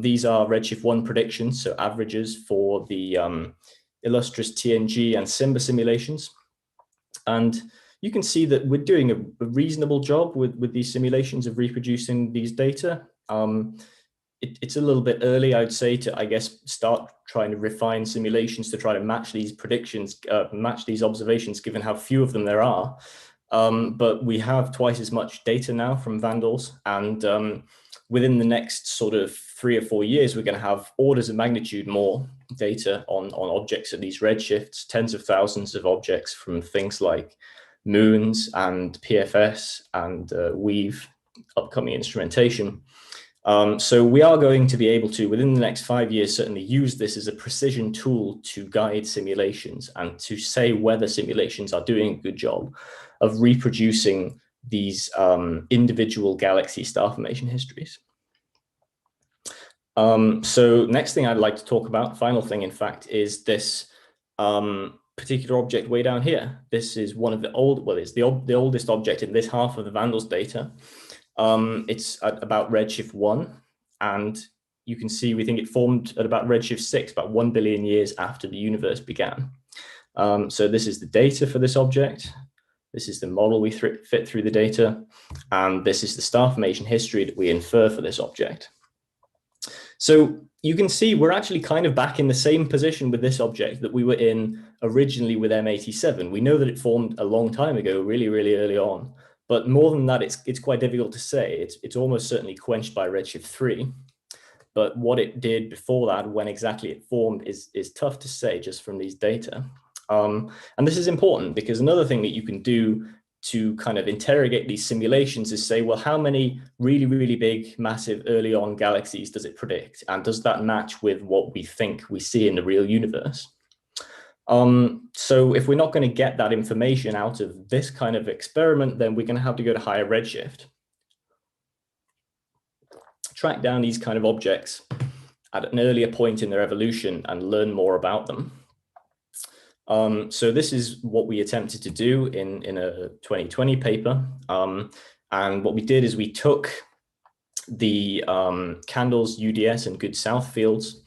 These are redshift 1 predictions, so averages for the illustrious TNG and SIMBA simulations. And you can see that we're doing a reasonable job with these simulations of reproducing these data. It's a little bit early, I'd say, to, I guess, start trying to refine simulations to try to match these predictions, match these observations, given how few of them there are. but we have twice as much data now from Vandals, and within the next sort of 3 or 4 years, we're going to have orders of magnitude more data on objects at these redshifts, tens of thousands of objects from things like moons and PFS and WEAVE, upcoming instrumentation. So we are going to be able to, within the next 5 years, certainly use this as a precision tool to guide simulations and to say whether simulations are doing a good job of reproducing these individual galaxy star formation histories. So next thing I'd like to talk about, final thing in fact, is this particular object way down here. This is one of the it's the oldest object in this half of the Vandals data. It's at about redshift 1, and you can see we think it formed at about redshift 6, about 1 billion years after the universe began. So this is the data for this object. This is the model we fit through the data, and this is the star formation history that we infer for this object. So you can see we're actually kind of back in the same position with this object that we were in originally with M87. We know that it formed a long time ago, really, really early on. But more than that, it's quite difficult to say. It's almost certainly quenched by redshift 3. But what it did before that, when exactly it formed, is tough to say just from these data. And this is important because another thing that you can do to kind of interrogate these simulations is say, well, how many really, really big, massive early on galaxies does it predict? And does that match with what we think we see in the real universe? So if we're not going to get that information out of this kind of experiment, then we're going to have to go to higher redshift. Track down these kind of objects at an earlier point in their evolution and learn more about them. So this is what we attempted to do in a 2020 paper. And what we did is we took the Candles, UDS, and Good South fields,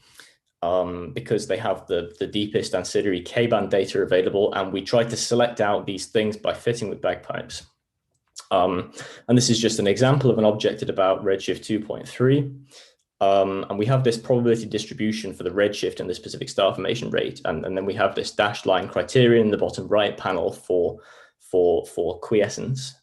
because they have the deepest ancillary K-band data available, and we tried to select out these things by fitting with bagpipes. And this is just an example of an object at about redshift 2.3. And we have this probability distribution for the redshift and the specific star formation rate. And then we have this dashed line criterion in the bottom right panel for quiescence.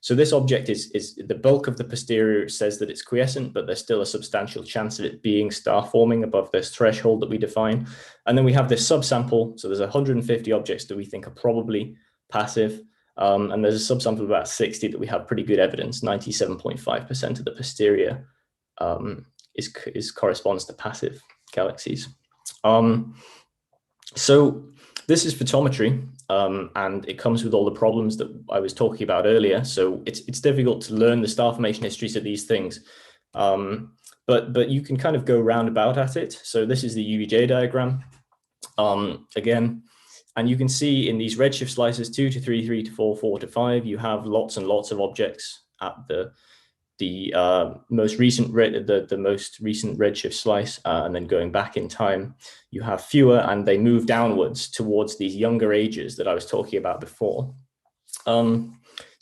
So this object is the bulk of the posterior says that it's quiescent, but there's still a substantial chance of it being star forming above this threshold that we define. And then we have this subsample. So there's 150 objects that we think are probably passive. And there's a subsample of about 60 that we have pretty good evidence. 97.5% of the posterior corresponds to passive galaxies. So this is photometry, and it comes with all the problems that I was talking about earlier. So it's difficult to learn the star formation histories of these things, but you can kind of go roundabout at it. So this is the UVJ diagram again, and you can see in these redshift slices 2 to 3, 3 to 4, 4 to 5, you have lots and lots of objects at the most recent redshift slice, and then going back in time, you have fewer, and they move downwards towards these younger ages that I was talking about before.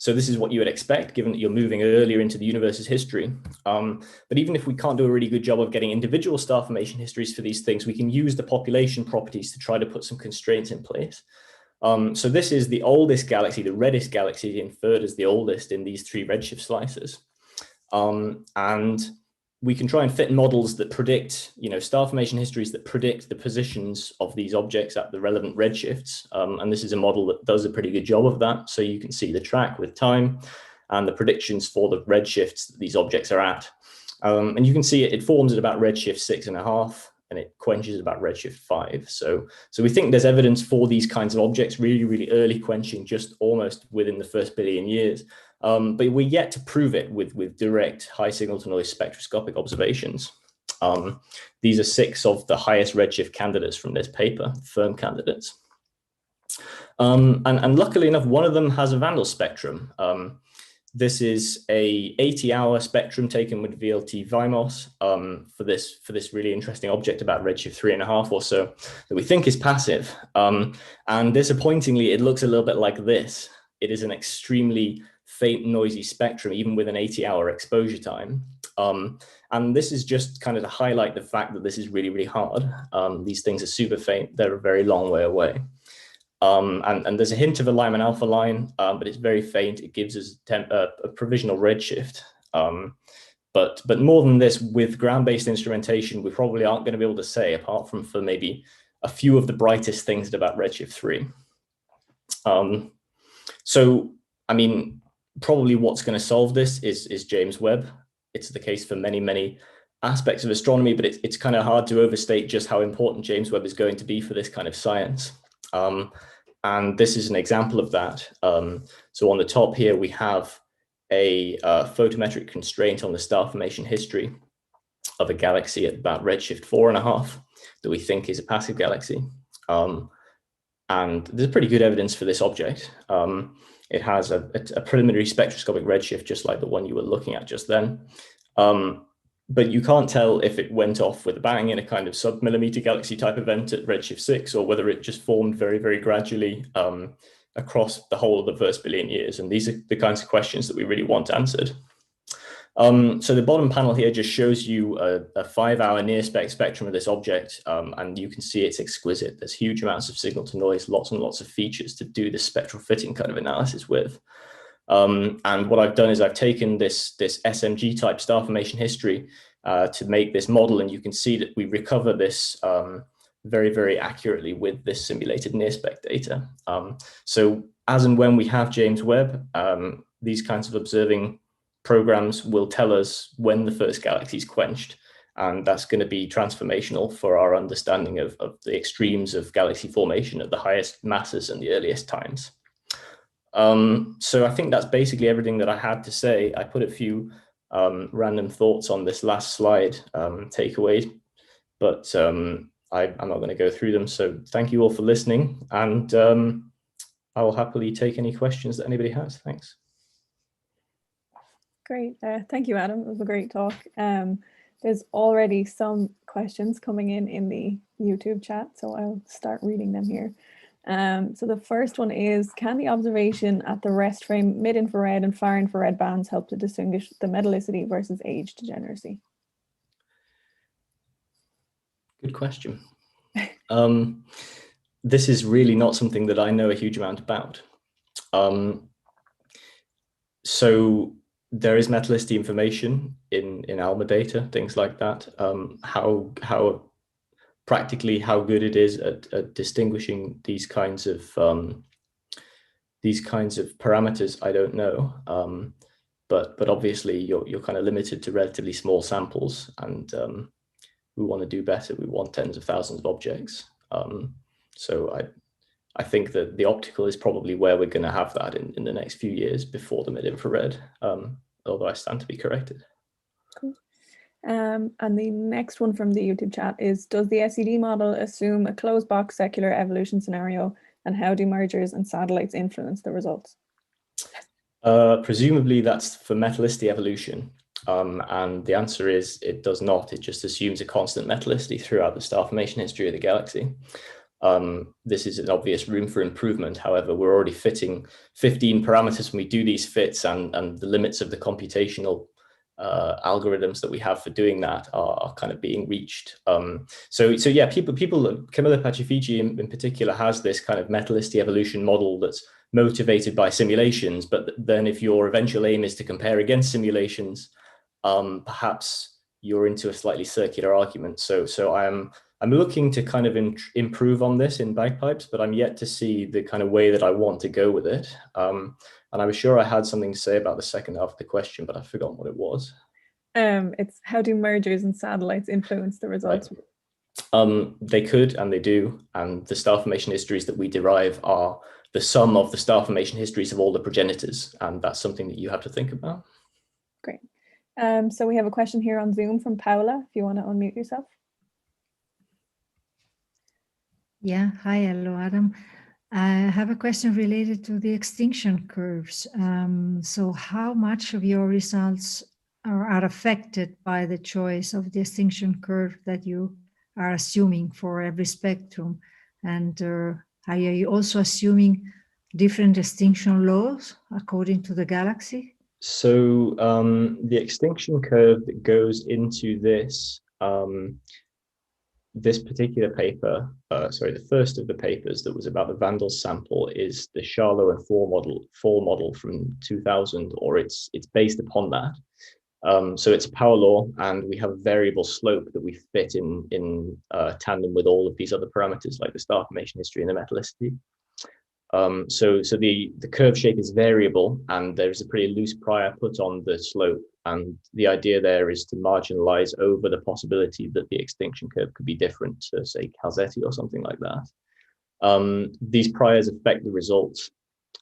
So this is what you would expect, given that you're moving earlier into the universe's history. But even if we can't do a really good job of getting individual star formation histories for these things, we can use the population properties to try to put some constraints in place. So this is the oldest galaxy, the reddest galaxy inferred as the oldest in these 3 redshift slices. And we can try and fit models that predict, star formation histories that predict the positions of these objects at the relevant redshifts. And this is a model that does a pretty good job of that. So you can see the track with time and the predictions for the redshifts that these objects are at. And you can see it forms at about redshift 6.5, and it quenches at about redshift 5. So we think there's evidence for these kinds of objects really, really early quenching, just almost within the first billion years. But we're yet to prove it with direct high signal to noise spectroscopic observations. These are 6 of the highest redshift candidates from this paper, firm candidates. And luckily enough, one of them has a Vandal spectrum. This is a 80-hour spectrum taken with VLT VIMOS for this really interesting object about redshift 3.5 or so that we think is passive. And disappointingly, it looks a little bit like this. It is an extremely faint, noisy spectrum, even with an 80-hour exposure time. And this is just kind of to highlight the fact that this is really, really hard. These things are super faint. They're a very long way away. And there's a hint of a Lyman alpha line, but it's very faint. It gives us a provisional redshift. But more than this, with ground-based instrumentation, we probably aren't going to be able to say, apart from for maybe a few of the brightest things about redshift 3. So, I mean, probably what's going to solve this is James Webb. It's the case for many, many aspects of astronomy, but it's kind of hard to overstate just how important James Webb is going to be for this kind of science. And this is an example of that. So on the top here, we have a photometric constraint on the star formation history of a galaxy at about redshift 4.5 that we think is a passive galaxy. And there's pretty good evidence for this object. It has a preliminary spectroscopic redshift, just like the one you were looking at just then. But you can't tell if it went off with a bang in a kind of sub-millimeter galaxy type event at redshift 6, or whether it just formed very, very gradually across the whole of the first billion years. And these are the kinds of questions that we really want answered. So the bottom panel here just shows you a 5-hour near-spec spectrum of this object, and you can see it's exquisite. There's huge amounts of signal to noise, lots and lots of features to do this spectral fitting kind of analysis with. And what I've done is I've taken this SMG type star formation history to make this model, and you can see that we recover this very, very accurately with this simulated near-spec data. So as and when we have James Webb, these kinds of observing programs will tell us when the first galaxy is quenched, and that's going to be transformational for our understanding of the extremes of galaxy formation at the highest masses and the earliest times. So I think that's basically everything that I had to say. I put a few random thoughts on this last slide, takeaway, but I'm not going to go through them. So thank you all for listening, and I will happily take any questions that anybody has. Thanks. Great. Thank you, Adam. It was a great talk. There's already some questions coming in the YouTube chat, so I'll start reading them here. So the first one is, can the observation at the rest frame mid-infrared and far infrared bands help to distinguish the metallicity versus age degeneracy? Good question. This is really not something that I know a huge amount about. So there is metallicity information in ALMA data, things like that. How practically how good it is at distinguishing these kinds of parameters, I don't know. But obviously you're kind of limited to relatively small samples, and we want to do better. We want tens of thousands of objects. So I think that the optical is probably where we're going to have that in the next few years before the mid-infrared, although I stand to be corrected. Cool. And the next one from the YouTube chat is, does the SED model assume a closed box secular evolution scenario, and how do mergers and satellites influence the results? Presumably that's for metallicity evolution. And the answer is it does not. It just assumes a constant metallicity throughout the star formation history of the galaxy. This is an obvious room for improvement. However, we're already fitting 15 parameters when we do these fits, and the limits of the computational algorithms that we have for doing that are kind of being reached. So yeah, Camilla Pacifici in particular has this kind of metallicity evolution model that's motivated by simulations, but then if your eventual aim is to compare against simulations, perhaps you're into a slightly circular argument. So I'm looking to kind of improve on this in bagpipes, but I'm yet to see the kind of way that I want to go with it. And I was sure I had something to say about the second half of the question, but I've forgotten what it was. It's how do mergers and satellites influence the results? Right. They could, and they do. And the star formation histories that we derive are the sum of the star formation histories of all the progenitors. And that's something that you have to think about. Great. So we have a question here on Zoom from Paula, if you want to unmute yourself. Yeah, hi, hello, Adam. I have a question related to the extinction curves. So how much of your results are affected by the choice of the extinction curve that you are assuming for every spectrum? And are you also assuming different extinction laws according to the galaxy? So the extinction curve that goes into this, this particular paper, the first of the papers that was about the Vandal sample is the Charlot and Fall model from 2000, or it's based upon that. So it's a power law, and we have a variable slope that we fit in tandem with all of these other parameters like the star formation history and the metallicity. So the curve shape is variable, and there's a pretty loose prior put on the slope. And the idea there is to marginalize over the possibility that the extinction curve could be different to, say, Calzetti or something like that. These priors affect the results.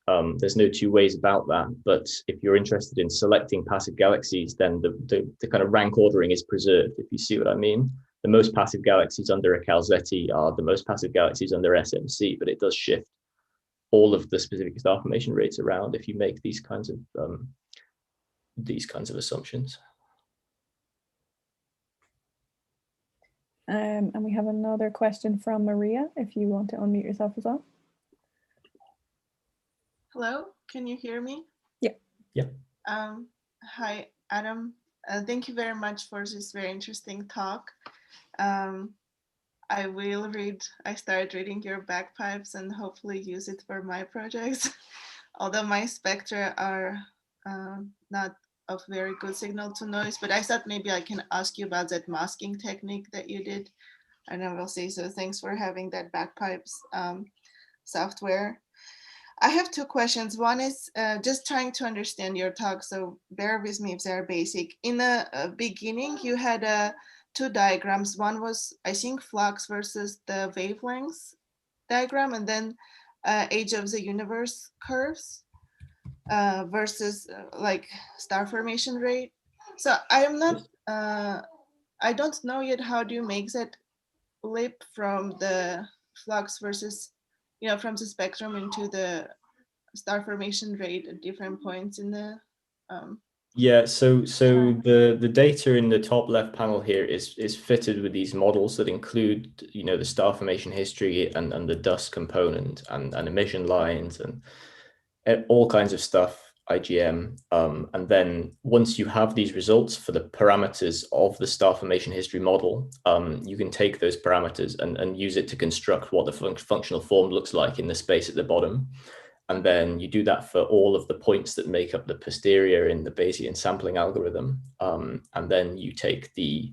There's no two ways about that. But if you're interested in selecting passive galaxies, then the kind of rank ordering is preserved, if you see what I mean. The most passive galaxies under a Calzetti are the most passive galaxies under SMC, but it does shift all of the specific star formation rates around if you make these kinds of assumptions. And we have another question from Maria, if you want to unmute yourself as well. Hello, can you hear me? Yeah. Yeah. Hi, Adam. Thank you very much for this very interesting talk. I started reading your bagpipes and hopefully use it for my projects. Although my spectra are not of very good signal to noise, but I thought maybe I can ask you about that masking technique that you did. And I will say, so thanks for having that bagpipes software. I have two questions. One is just trying to understand your talk, so bear with me if they're basic. In the beginning, you had two diagrams. One was, I think, flux versus the wavelengths diagram, and then age of the universe curves versus like star formation rate. So I am not, I don't know yet how do you make that leap from the flux versus, from the spectrum into the star formation rate at different points in the Yeah, so the data in the top left panel here is fitted with these models that include, the star formation history and the dust component and emission lines and all kinds of stuff, IGM. And then once you have these results for the parameters of the star formation history model, you can take those parameters and use it to construct what the functional form looks like in the space at the bottom. And then you do that for all of the points that make up the posterior in the Bayesian sampling algorithm. And then you take the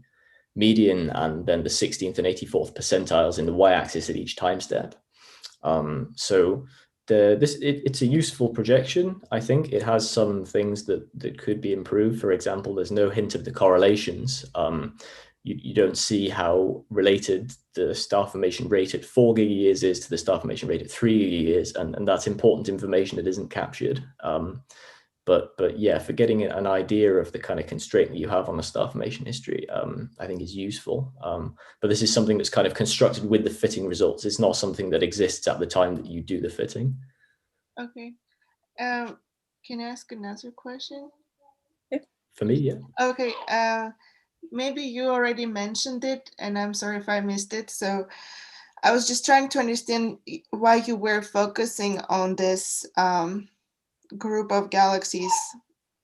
median and then the 16th and 84th percentiles in the y-axis at each time step. So it's a useful projection. I think it has some things that could be improved. For example, there's no hint of the correlations. You don't see how related the star formation rate at 4 gigayears is to the star formation rate at 3 gigayears, and that's important information that isn't captured. But yeah, for getting an idea of the kind of constraint that you have on the star formation history, I think is useful. But this is something that's kind of constructed with the fitting results. It's not something that exists at the time that you do the fitting. Okay. Can I ask another question? For me, yeah. Okay. Maybe you already mentioned it, and I'm sorry if I missed it. So I was just trying to understand why you were focusing on this group of galaxies,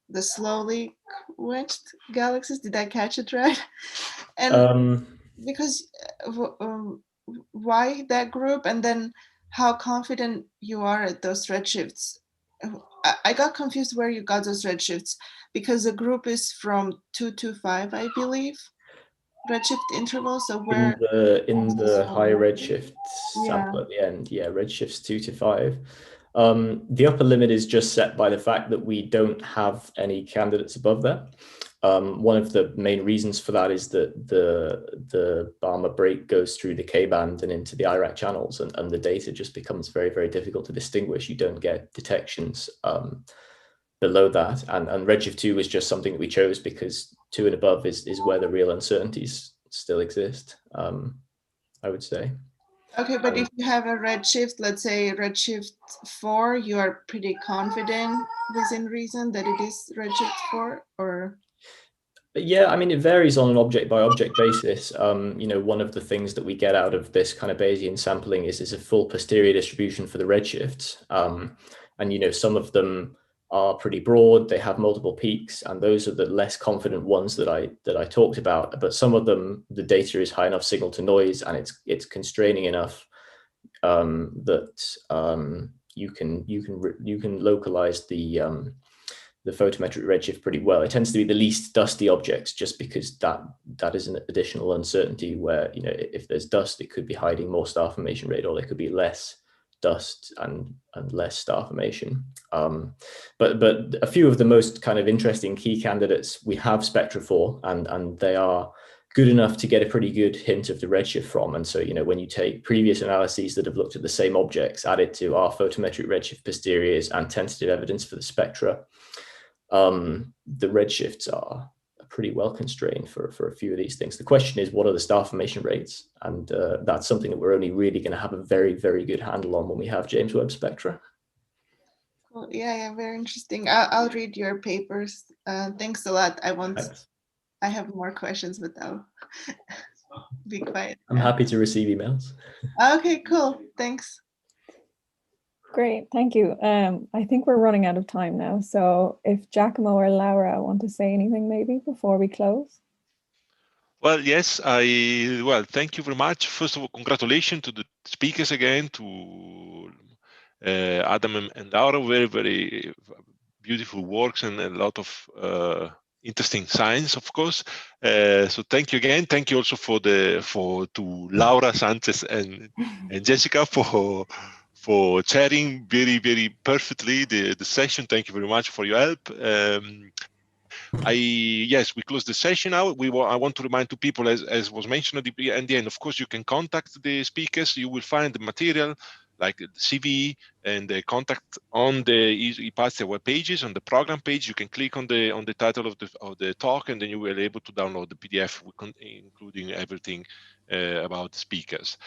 the slowly quenched galaxies. Did I catch it right? And because why that group, and then how confident you are at those redshifts? I got confused where you got those redshifts, because the group is from 2 to 5, I believe, redshift interval. So where in the high redshift sample at the end, yeah, redshifts 2 to 5. The upper limit is just set by the fact that we don't have any candidates above that. One of the main reasons for that is that the Balmer break goes through the K-band and into the IRAC channels, and the data just becomes very, very difficult to distinguish. You don't get detections below that. And redshift 2 was just something that we chose because 2 and above is where the real uncertainties still exist, I would say. Okay, but if you have a redshift, let's say redshift 4, you are pretty confident within reason that it is redshift 4, or? Yeah, I mean, it varies on an object by object basis. One of the things that we get out of this kind of Bayesian sampling is a full posterior distribution for the redshifts. And, some of them are pretty broad. They have multiple peaks, and those are the less confident ones that I talked about. But some of them, the data is high enough signal to noise, and it's constraining enough that you can localize the photometric redshift pretty well. It tends to be the least dusty objects, just because that is an additional uncertainty where, you know, if there's dust, it could be hiding more star formation rate, or there could be less dust and less star formation. But a few of the most kind of interesting key candidates we have spectra for, and they are good enough to get a pretty good hint of the redshift from. And so, you know, when you take previous analyses that have looked at the same objects, add it to our photometric redshift posteriors and tentative evidence for the spectra, the redshifts are pretty well constrained for a few of these things. The question is, what are the star formation rates? And that's something that we're only really going to have a very, very good handle on when we have James Webb spectra. Cool. Yeah, very interesting. I'll read your papers. Thanks a lot. Thanks. I have more questions, but I'll be quiet. I'm happy to receive emails. Okay, cool. Thanks. Great, thank you. I think we're running out of time now. So if Giacomo or Laura want to say anything maybe before we close. Well, yes, thank you very much. First of all, congratulations to the speakers again, to Adam and Laura. Very, very beautiful works and a lot of interesting science, of course. So thank you again. Thank you also to Laura Sanchez and Jessica for chairing very, very perfectly the session. Thank you very much for your help. Yes, we close the session now. I want to remind to people, as was mentioned at the end, of course, you can contact the speakers. You will find the material like the CV and the contact on the Hypatia web pages. On the program page, you can click on the title of the talk, and then you will be able to download the PDF, including everything about the speakers.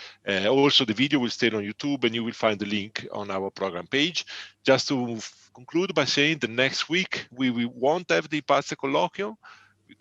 Also, the video will stay on YouTube, and you will find the link on our program page. Just to conclude by saying, the next week we won't have the Hypatia Colloquium.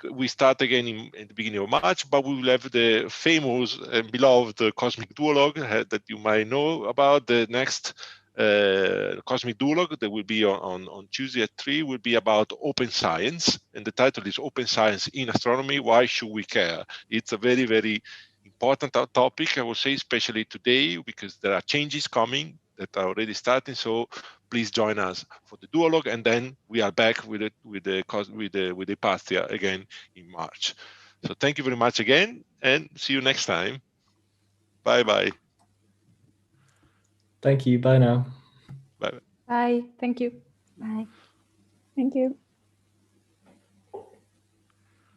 We start again in the beginning of March, but we will have the famous and beloved Cosmic Duologue that you might know about. The next Cosmic Duologue that will be on Tuesday at 3 will be about open science, and the title is Open Science in Astronomy, Why Should We Care? It's a very, very important topic, I would say, especially today, because there are changes coming that are already starting. So please join us for the duologue, and then we are back with the Hypatia again in March. So thank you very much again, and see you next time. Bye bye. Thank you. Bye now. Bye. Bye. Thank you. Bye. Thank you.